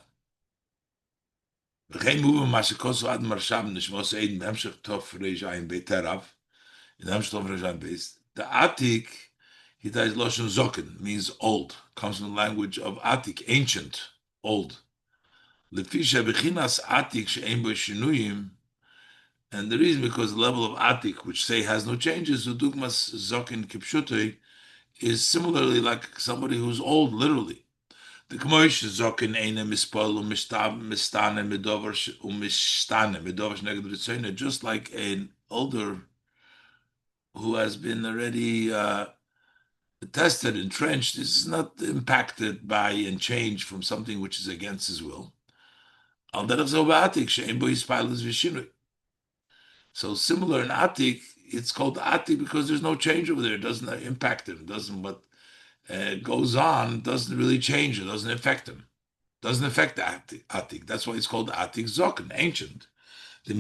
In the Atik, he ties Loshen Zokin, means old, comes from the language of Atik, ancient, old. Lefisha Bechinas Atik she'ein bo shinuyim, and the reason because the level of Atik, which say has no changes, Udugmas Zokin Kipshutei, is similarly like somebody who's old, literally. The Kmoish Zokin Eine Mispol Mistane Medover Umistane Medover Neged, just like an older who has been already tested, entrenched, is not impacted by and changed from something which is against his will. So similar in Atik, it's called Atik because there's no change over there. It doesn't impact him. It doesn't what goes on doesn't really change. It doesn't affect him. Doesn't affect the Atik. That's why it's called Atik Zokin, ancient. So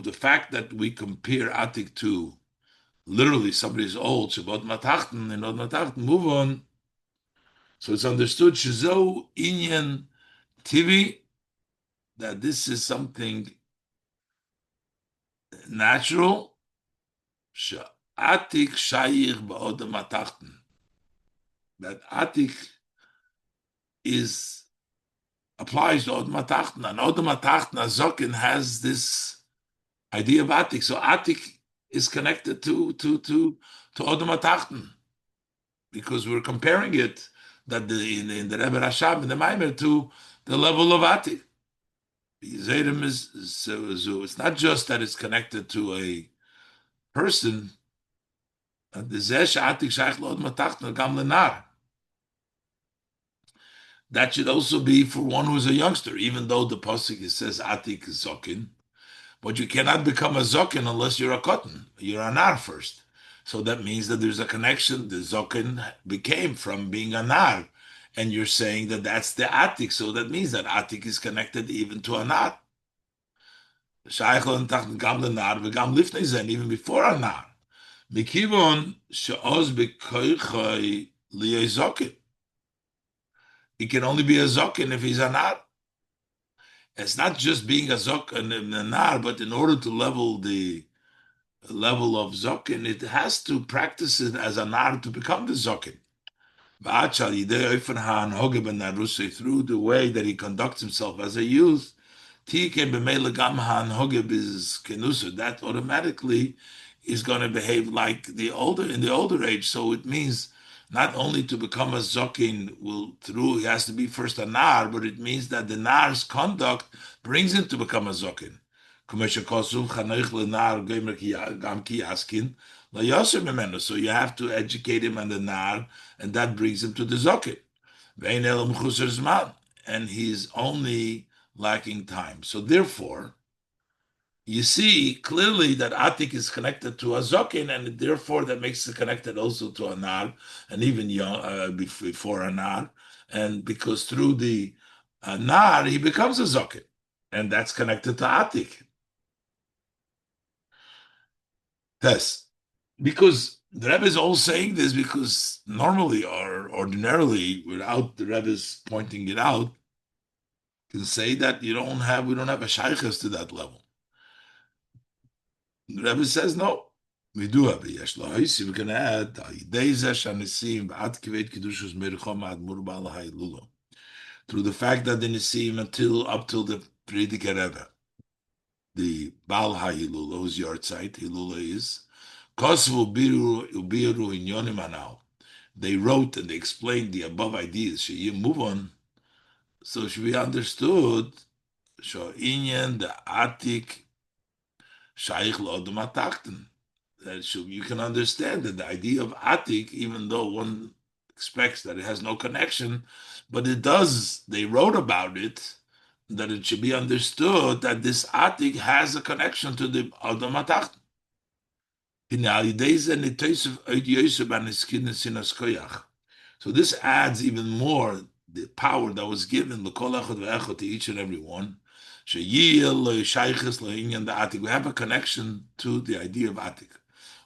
the fact that we compare Atik to literally somebody's old, Shabbat Matachten, and Od Matachten, move on. So it's understood, Shizo Inyan Tivi, that this is something natural. Atik Shayich Ba'od Matachten. That Atik applies to Od Matachten, and Od Matachten Azokin has this idea of Atik. So Atik is connected to Od Matachten, because we're comparing it that in the Rebbe Rashab in the Mamer to the level of Atik. So it's not just that it's connected to a person. That should also be for one who's a youngster, even though the pasuk says Atik is Zokin. But you cannot become a Zokin unless you're a cotton. You're a Nar first. So that means that there's a connection. The Zokin became from being a Nar. And you're saying that that's the Atik. So that means that Atik is connected even to a Nar. Even before a Nar. Mikivon she'oz bekoichai liyei Zokin. He can only be a Zokin if he's a Nar. It's not just being a Zokin and a Nar, but in order to level the level of Zokin, it has to practice it as a Nar to become the Zokin. Through the way that he conducts himself as a youth, that automatically is going to behave like the older age. So it means not only to become a Zokin he has to be first a Nar, but it means that the Nar's conduct brings him to become a Zokin. So you have to educate him on the Nar, and that brings him to the Zokin. And he's only lacking time. So therefore, you see clearly that Atik is connected to a Zokin, and therefore that makes it connected also to a Nar, and even young, before a Nar. And because through the Nar, he becomes a Zokin, and that's connected to Atik. Yes, because the Rebbe is all saying this because normally or ordinarily, without the Rebbe's pointing it out, can say that we don't have a shaykhs to that level. The Rebbe says no. We do have a yesh lahisi. We can add through the fact that the nisim up till the Friedrich Rebbe, the Baal HaHilula, whose yahrzeit Hilula is, Kosvu Biru in Yonimanau. They wrote and they explained the above ideas. So you move on. So should be understood. So Inyan the Atik Shaykh Lodom Atachten. You can understand that the idea of Atik, even though one expects that it has no connection, but it does. They wrote about it, that it should be understood that this Atik has a connection to the Adam Atachten. So this adds even more the power that was given to each and every one. We have a connection to the idea of Atik.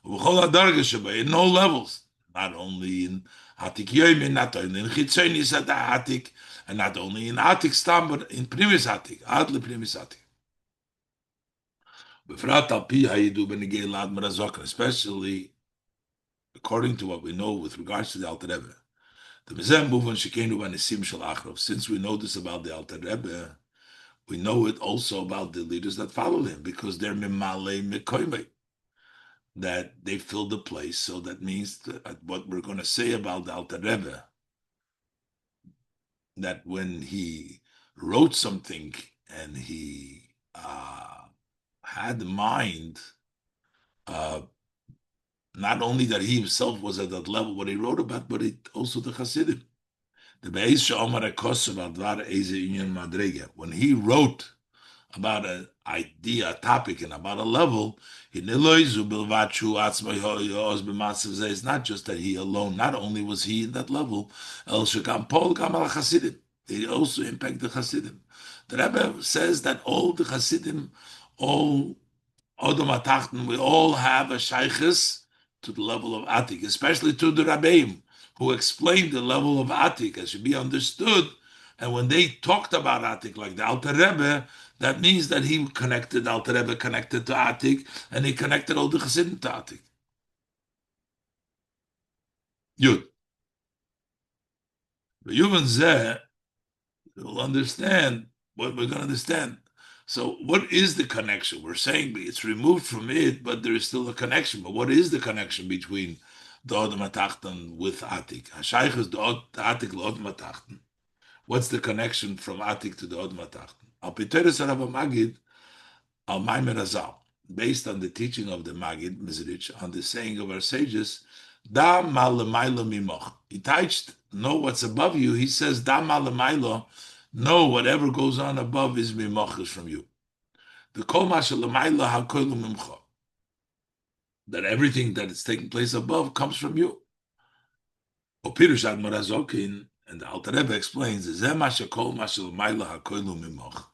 In all levels, not only in Atik Yomi, not only in Chitzonis at the Atik, and not only in Atik Stam, but in Primis Atik, Adle Primis Atik. Especially according to what we know with regards to the Alter Rebbe. Since we know this about the Alter Rebbe, we know it also about the leaders that follow him, because they're Mimale Mekoime, that they fill the place. So that means that what we're going to say about the Alter Rebbe, that when he wrote something and he had in mind, not only that he himself was at that level, what he wrote about, but it also the Hasidim. The Beis She'omar HaKosav Al Dvar Eze Inyan Madrega, when he wrote about an idea, a topic, and about a level, it's not just that he alone, not only was he in that level, it also impacted the Hasidim. The Rebbe says that all the Hasidim, all Odom Atachten, we all have a shaykhis to the level of Atik, especially to the Rabbeim, who explained the level of Atik as should be understood. And when they talked about Atik, like the Alter Rebbe, that means that he connected, Alter Rebbe connected to Atik, and he connected all the Chassidim to Atik. Yud. But Yuvan Zeh will understand what we're going to understand. So what is the connection? We're saying it's removed from it, but there is still a connection. But what is the connection between the Odom Atachten with Atik? Hashayich is the Atik Odom Atachten. What's the connection from Atik to the Odom Atachten? Al Piteres Rabba Magid, Al Mamer Azal, based on the teaching of the Magid Mizrich, on the saying of our sages, Da Malamailo Mimoch. He touched, know what's above you. He says, Da Malamailo, know whatever goes on above is Mimoch, is from you. The Kol Mashalamailo HaKoilu Mimcha. That everything that is taking place above comes from you. Opirush Admor Azokin, and the Alter Rebbe explains, Zeh Mashakol Mashalamailo HaKoilu Mimoch.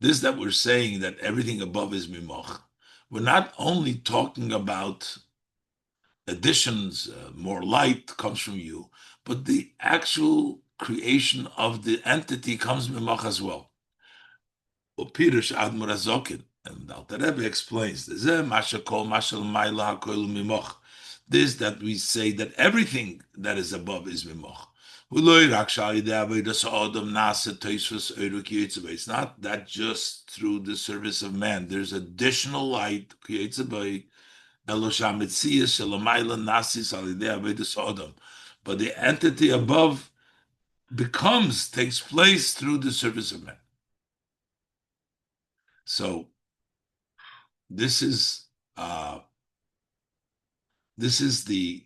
This that we're saying that everything above is mimoch, we're not only talking about additions, more light comes from you, but the actual creation of the entity comes mimoch as well. Upirish Admor Azokin, and the Alter Rebbe explains this that we say that everything that is above is mimoch. It's not that just through the service of man. There's additional light. But the entity above takes place through the service of man. So this is the,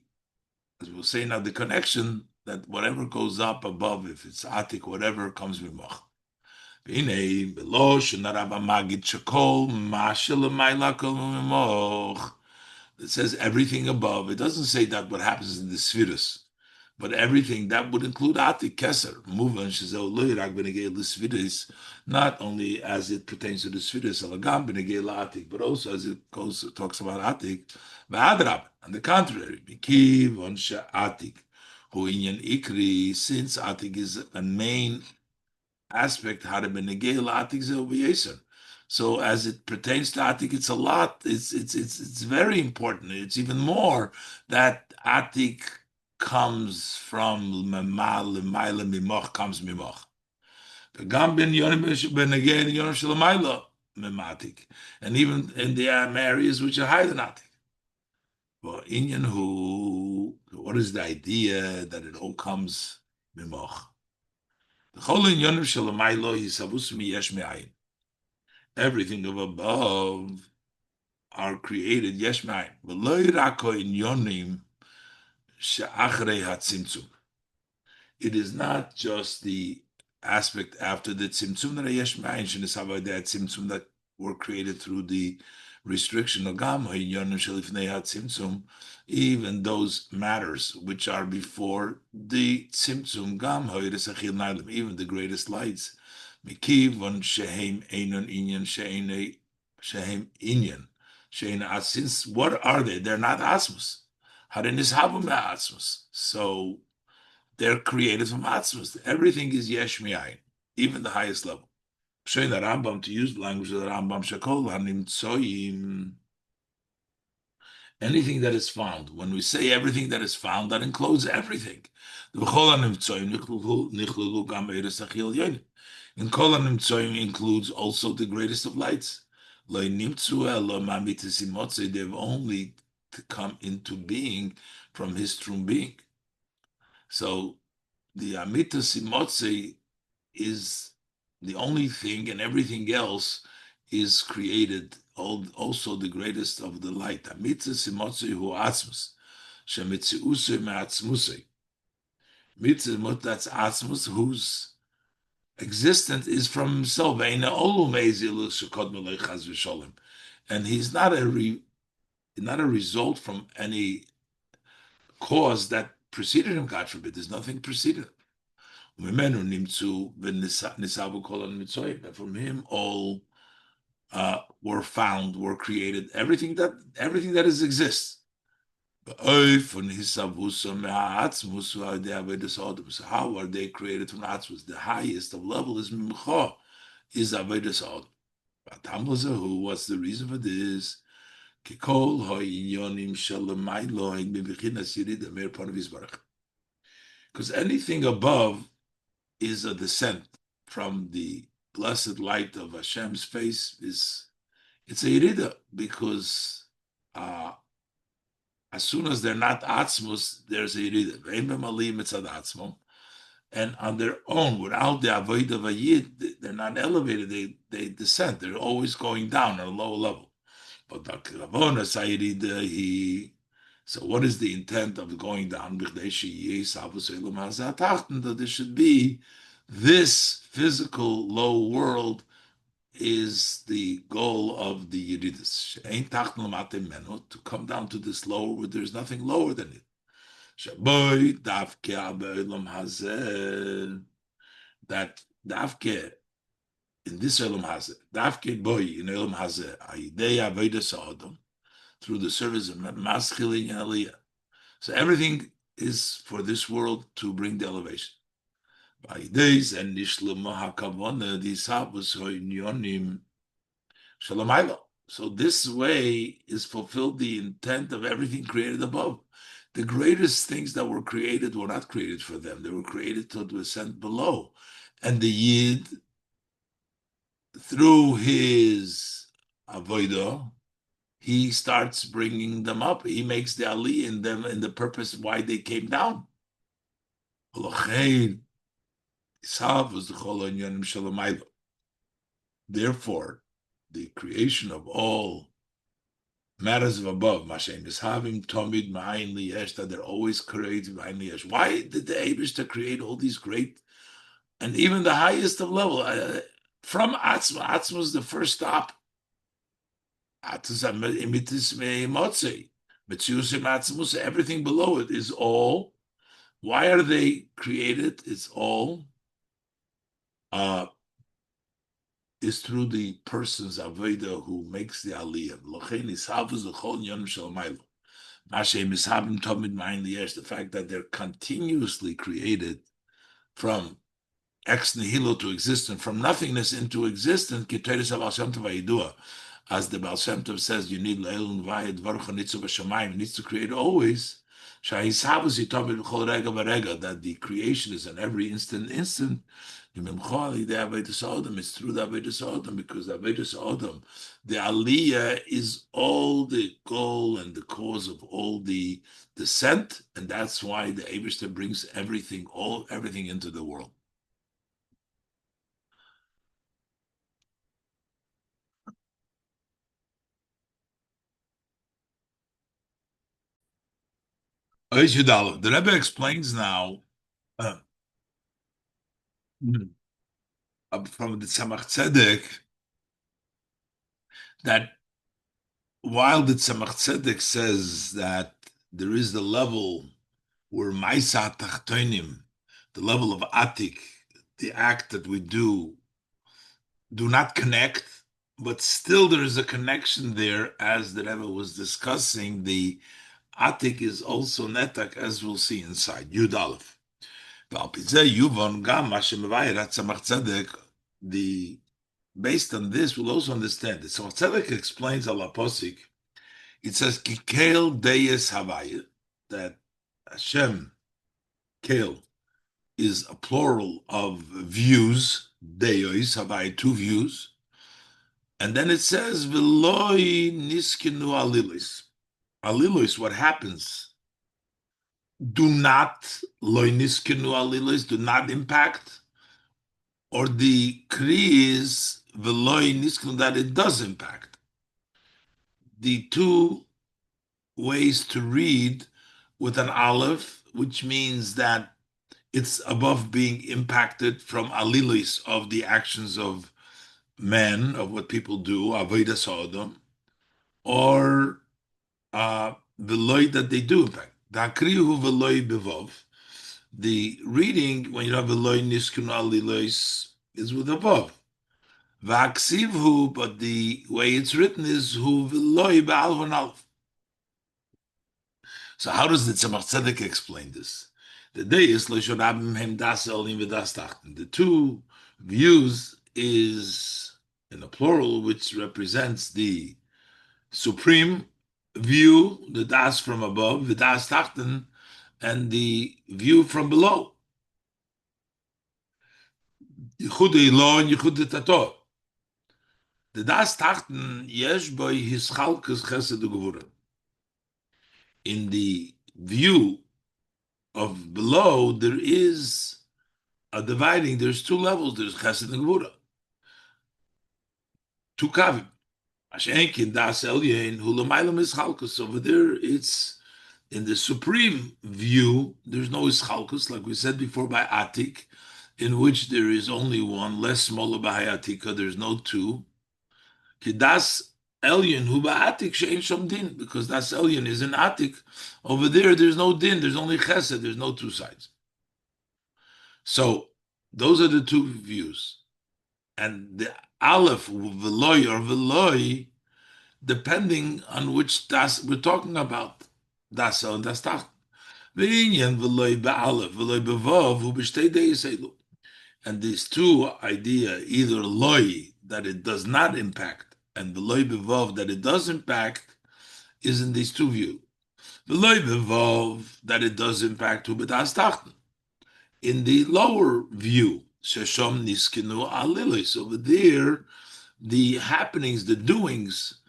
as we'll say now, the connection that whatever goes up above, if it's Atik, whatever comes mimoch. It says everything above. It doesn't say that what happens in the spheres, but everything that would include Atik Keser, not only as it pertains to the spheres, but also as it talks about Atik, on the contrary, Atik, since Atik is a main aspect, so as it pertains to Atik, it's a lot. It's very important. It's even more that Atik comes from Mimoch, comes Mimoch. And even in the areas which are higher than Atik. Well, Inyan what is the idea that it all comes Mimoch? Everything of above are created yesh ma'ayin. It is not just the aspect after the tzimtzum that yesh ma'ayin tzimtzum that were created through the restriction of gam tzimtzum, even those matters which are before the tzimtzum gam even the greatest lights. Mikivon shehem einon inyan shehem inyan Since what are they? They're not Atmos. So they're created from Atmos. Everything is Yesh Mi'ayin, even the highest level. Showing the Rambam, to use the language of the Rambam, Shekol Hanimtsoyim, anything that is found. When we say everything that is found, that includes everything. And Kol Hanimtsoyim includes also the greatest of lights. They've only to come into being from his true being. So the Amita Simotze is the only thing, and everything else is created. Also, the greatest of the light. Amita Simotze hu atzmus, shemitziuse me'atzmuse. Mitzvot, that's atzmus, whose existence is from himself. And he's not a result from any cause that preceded him, God forbid. There's nothing preceded him. And from him all were created, everything that exists. So how are they created from Atzmus? The highest of level is Mimcha, is Avodas Adam. What's the reason for this? Because anything above is a descent from the blessed light of Hashem's face. It's a Yerida, because as soon as they're not Atzmus, there's a Yerida. And on their own, without the Avodah of a Yid, they're not elevated, they descend. They're always going down at a lower level. But the Kavona Sayirida, so what is the intent of going down? That there should be this physical low world is the goal of the Yeridus. To come down to this lower, where there's nothing lower than it. That Davke in this Elam Hazeh, Davke boy in Elam Hazeh, Aidei Avodas Adam, through the service of Maschili and Aliyah. So everything is for this world to bring the elevation. Aidei and Nishlema Hakavona, these Habus Hoinyonim Shalamayla. So this way is fulfilled the intent of everything created above. The greatest things that were created were not created for them. They were created to descend below. And the Yid, through his avodah, he starts bringing them up. He makes the ali in them and the purpose why they came down. Therefore, the creation of all matters of above, Mashem is having Tomid Ma'ayin Liyesh, that they're always created Ma'ayin Liyesh. Why did the Eibishter create all these great, and even the highest of level, from Atzma? Atzma was the first stop. Everything below it is all. Why are they created? It's all is through the person's Aveda who makes the Aliyah. The fact that they're continuously created from ex nihilo to existence, from nothingness into existence, as the Baal Shem Tov says, you need Le'el Vayed Baruch HaNitzu B'Shamayim, needs to create always, that the creation is in every instant, it's through the Avodas Adam, because the Avodas Adam, the Aliyah is all the goal and the cause of all the descent, and that's why the Eibishter brings everything into the world. The Rebbe explains now from the Tzemach Tzedek that while the Tzemach Tzedek says that there is the level where Maisa Tachtonim, the level of Atik, the act that we do not connect, but still there is a connection there, as the Rebbe was discussing. The Atik is also netak, as we'll see inside Yud Aleph. The based on this, we'll also understand it. So Tzedek explains al Aposik. It says Kikel Deyes Havaya, that Hashem Kel is a plural of views, Deos Havaya, two views, and then it says Veloi Niskinu Alilis. Alilis, what happens? Do not Loi Niskinu Alilis, do not impact, or the Kri is Veloi Niskinu, that it does impact. The two ways to read with an aleph, which means that it's above being impacted from alilis of the actions of men, of what people do, avodah sodom, or veloy that they do impact. The akrihu veloy bevov. The reading when you have veloy niskun alilis is with above. Vaksivhu, but the way it's written is hu veloy be'alvon alf. So how does the Tzemach Tzedek explain this? The day is the two views is in the plural, which represents the supreme view, the das from above, the das tachten, and the view from below. Yichud ilo and yichud tato. The das tachten yesh boy his chalkus chesed ugevura. In the view of below, there is a dividing. There's two levels. There's chesed and gevura. Two kavim. Ashenkin das elyon hulamaylam is chalkus. Over there, it's in the supreme view. There's no ischalkus, like we said before by Atik, in which there is only one, less smaller by Atika. There's no two. Kidas elyon hu Atik shein shom din, because das elyon is in Atik. Over there, there's no din. There's only chesed. There's no two sides. So those are the two views. And the aleph, veloy or veloy, depending on which das we're talking about, das and das tach. V'inyan veloy be'aleph, veloy bevov, hu b'shtei deiselu. And these two idea, either loy, that it does not impact, and veloy bevov, that it does impact, is in these two views. Veloy bevov, that it does impact, hu b'das tachten. In the lower view, Sheshom Niskinu Alilis, over there, the happenings, the doings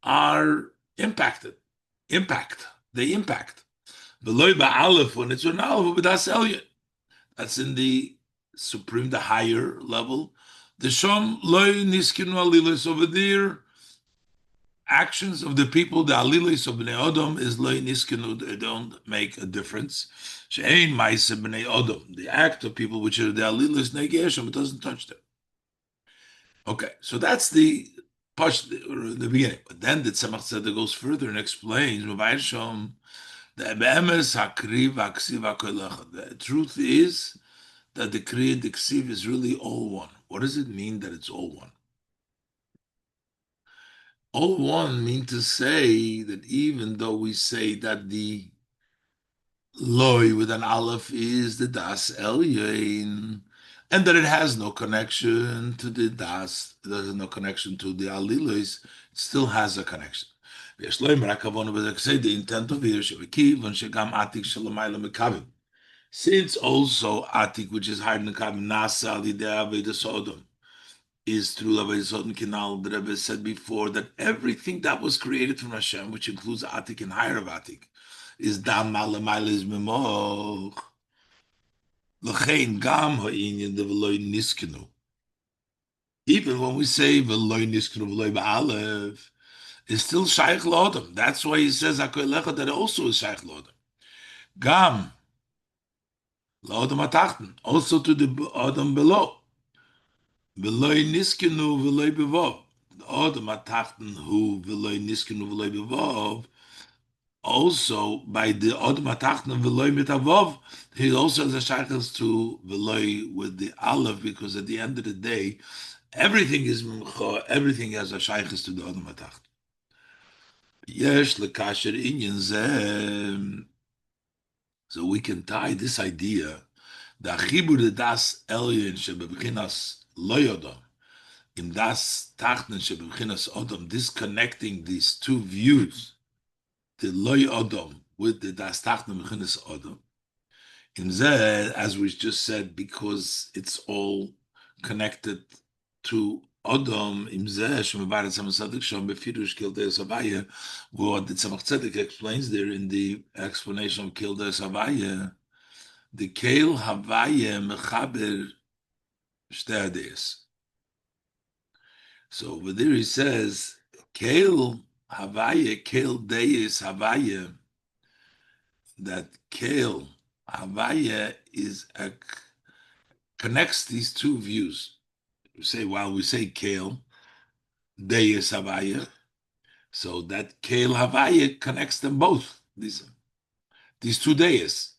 are impacted. They impact. Veloy ba'alef, when it's an aleph, b'das elyon. That's in the supreme, the higher level. The Shom loy Niskinu Alilis, over there, actions of the people, the alilis of Bnei Odom is loy niskenu, they don't make a difference. She'ein ma'aseh Bnei Odom, the act of people which are the alilis negeshem, it doesn't touch them. Okay, so that's the beginning. But then the Tzemach Tzedek goes further and explains, the truth is that the Kri and the Ksiv is really all one. What does it mean that it's all one? All one mean to say that even though we say that the loy with an aleph is the das elyon, and that it has no connection to the das, it has no connection to the alilos, it still has a connection. The intent of here, since also atik, which is higher than kavim, nasa alidei avodas sodom, is through Lavayzot Kinal. The Rebbe said before that everything that was created from Hashem, which includes Atik and higher of Atik, is Dam Malamailis Mimoch. L'chein Gam Ha'inyan the Veloy Niskenu. Even when we say Veloy Niskenu Veloy Ba'alev, it's still Shaykh Lodam. That's why he says Akoylecha that it also is Shaykh Lodam. Gam Lodam Atachten, also to the Adam below. Veloy niskenu veloy bevov. The Adam atachten who veloy niskenu veloy bevov. Also, by the Adam atachten veloy mitavov, he also has a shackles to veloy with the aleph, because at the end of the day, Everything is mimcha, everything has a shaykhis to the Adam Atacht. Yesh lekasher inyan zeh. So we can tie this idea, the achibur de das elyon shebebechinas loyodom, in das tachten shebebechinas odom, disconnecting these two views, the loy odom with the das tachten bechinas odom. In zeh, as we just said, because it's all connected to Odom, im zeh, shemevaret samasadik shom befirush kiltei savaya, what the Tzemach Tzedek explains there in the explanation of kiltei savaya, the Keil Havaya Mechaber Shtei. So over there he says, Keil Havaya, Keil Deis Havaya, that Keil Havaya is connects these two views. We say, while we say Keil Deis Havaya, so that Keil Havaya connects them both, these two Deis.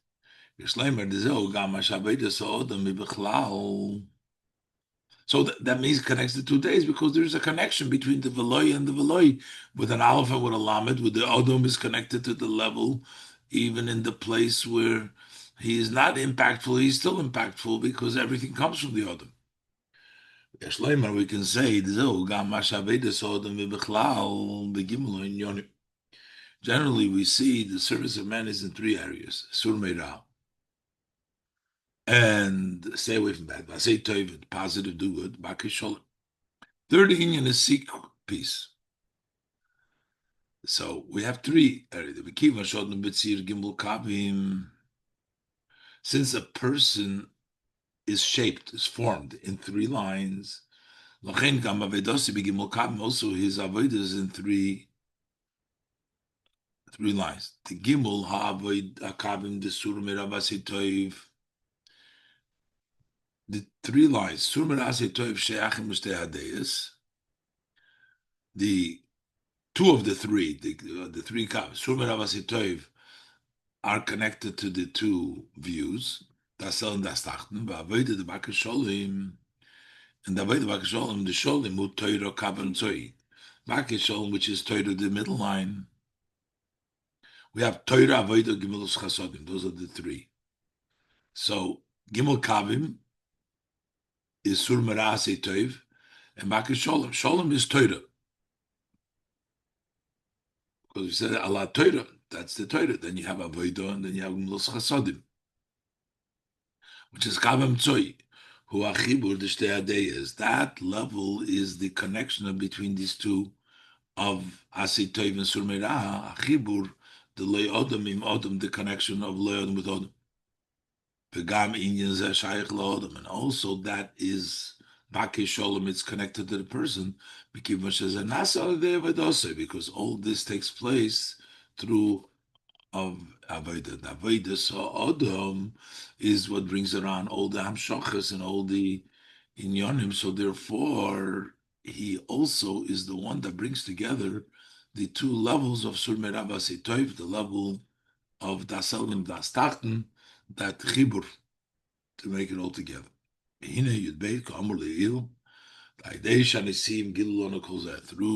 So that means it connects the 2 days because there's a connection between the Veloy and the Veloy. With an Aleph and with a Lamed, with the Odom is connected to the level, even in the place where he is not impactful, he's still impactful because everything comes from the Odom. We can say, generally we see the service of man is in 3 areas. Sur Meira, and stay away from bad. Say Toivet, positive, do good. Bakishol. Third union is seek peace. So we have 3 areas. Since a person is shaped, is formed in 3 lines, also his avodah is in three lines. The gimel ha'avoid akabim desur merabasi toiv. The 3 lines, sur merabasi toiv she'achim ushtei hadeyas. The 2 of the 3, the 3 kavim, sur merabasi toiv, are connected to the 2 views. Dasel and das tachten. Va'avoid the bakasholim. And the avoid the bakasholim, the sholim hu toiro kavim tzoi. Bakasholim, which is toiro, the middle line. We have Torah, Avodah, Gimel, Chasodim. Those are the 3. So Gimel Kavim is Sur Merase Toiv, and Makis Sholem. Sholem is Torah. Because we said Allah Torah, that's the Torah. Then you have Avodah, and then you have Gimel Chasodim, which is Kavim Tzoi, who Achibur the Shtei Adeyas. That level is the connection between these 2 of Asi Toiv and Sur Merah, Achibur, the Lei Odom im Odom, the connection of Lei Odom with Odom. And also that is Baki Sholem, it's connected to the person, because all this takes place through of Avodah. The Avodah, so Odom is what brings around all the Hamshachas and all the Inyonim. So therefore, he also is the one that brings together the 2 levels of Sur Merabasi Toiv, the level of Das Elvin, Das Tachten, that chibur, to make it all together. Through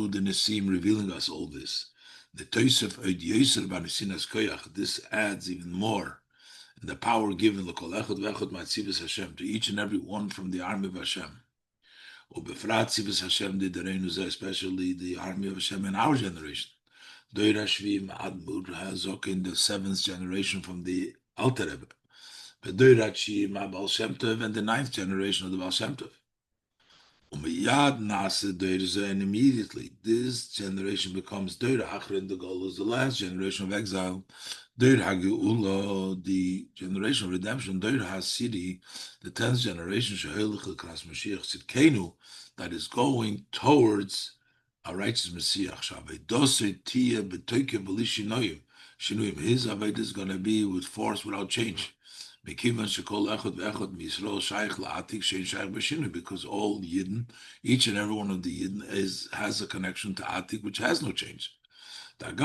the Nesim revealing us all this. The Tosef Oid Yoser Banisinas Koyach, this adds even more in the power given to each and every one from the army of Hashem. Especially the army of Hashem in our generation. In the 7th generation from the Alter Rebbe. And the 9th generation of the Baal Shem Tov. And immediately this generation becomes Deir Achrin, the goal is the last generation of exile. Deir HaGeula, the generation of redemption. Deir HaSidi, the 10th generation, that is going towards a righteous Messiah. His avodah is going to be with force, without change. Because all Yidden, each and every one of the Yidden has a connection to Atik, which has no change. Even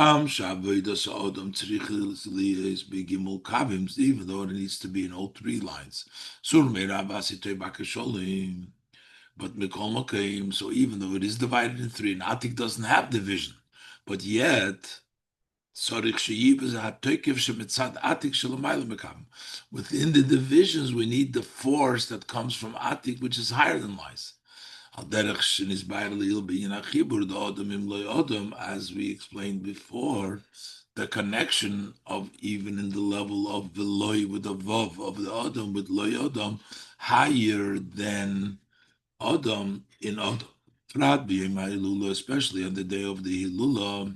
though it needs to be in all 3 lines. But Mikol Mokaim, so even though it is divided in three, and Atik doesn't have division, but yet within the divisions, we need the force that comes from Atik, which is higher than lies. As we explained before, the connection of even in the level of Veloy with the Vav of the Adam with Loy Adam higher than Adam in Adam. Especially on the day of the Hilula,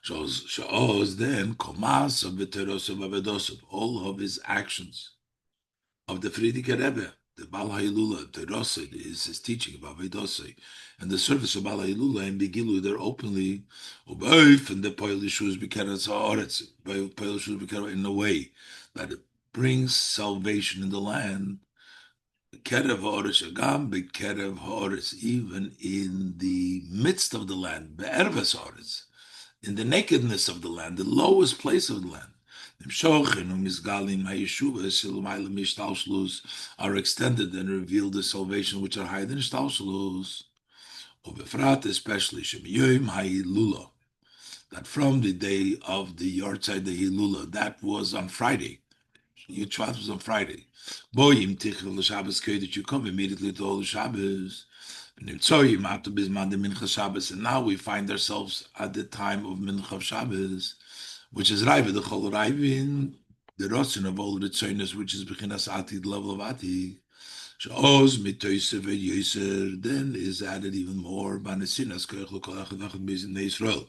shows then komas of v'terosav avedosav, all of his actions of the Frierdiker Rebbe, the Bal Hailula, the Rosid is his teaching about Vedosai, and the service of Bal Hailula and Begilu, they're openly obeif and the Poil Shus Bikeras Haaretz, Poil Shus Bikeras in a way that it brings salvation in the land. Kerev Haaretz Agam, Bekerev Haaretz, even in the midst of the land, Be'erves Haaretz, in the nakedness of the land, the lowest place of the land. Are extended and reveal the salvation which are higher than Shtalshalus. Especially that from the day of the Yortzeit the Hilula, that was on Friday. Yud was on Friday. Boyim tichel l'Shabbos that you come immediately to all the Shabbos. And now we find ourselves at the time of Mincha Shabbos, which is Raiva, the Chol Raivin, the Rotzin of all the Ritzoinus, which is Bechinas Ati, the level of Ati. Sh'oz mitoyse v'yoser, then is added even more, Banesinas koyach l'kol echad v'echad b'nei Yisrael.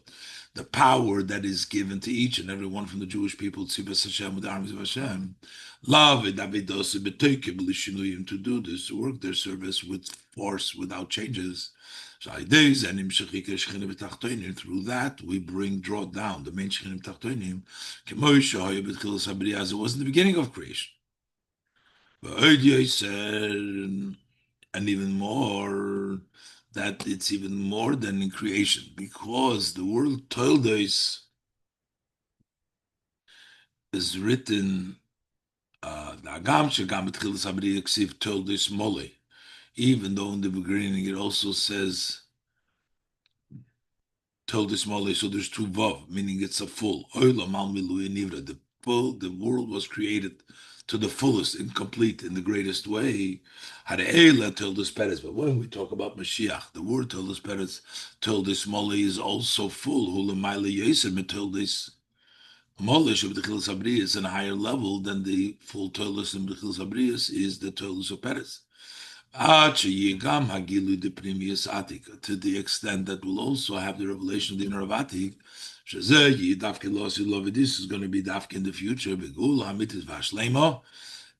The power that is given to each and every one from the Jewish people, Tzibas Hashem, with the armies of Hashem, love it, Davidose b'toike b'lishinuyim, to do this, to work their service with force, without changes. Through that, we draw down the main Shechinim Tachtoinim, as it was in the beginning of creation. And even more, that it's even more than in creation, because the word Toldos is written, even though in the beginning it also says Toldos Mole, so there's two Vav, meaning it's a full. The world was created to the fullest, incomplete, in the greatest way. But when we talk about Mashiach, the word Toldos Peretz, Toldos Mole is also full. Toldos Molish of the Chilas Abrius in a higher level than the full Toldos in the Chilas Abrius is the Toldos of Peretz. To the extent that we'll also have the revelation of the inner of Atik, this is going to be Dafka in the future,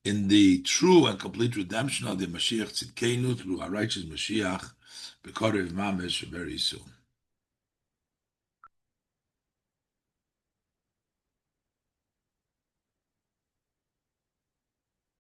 in the true and complete redemption of the Mashiach Tzidkenu through our righteous Mashiach, B'korev Mamesh, very soon.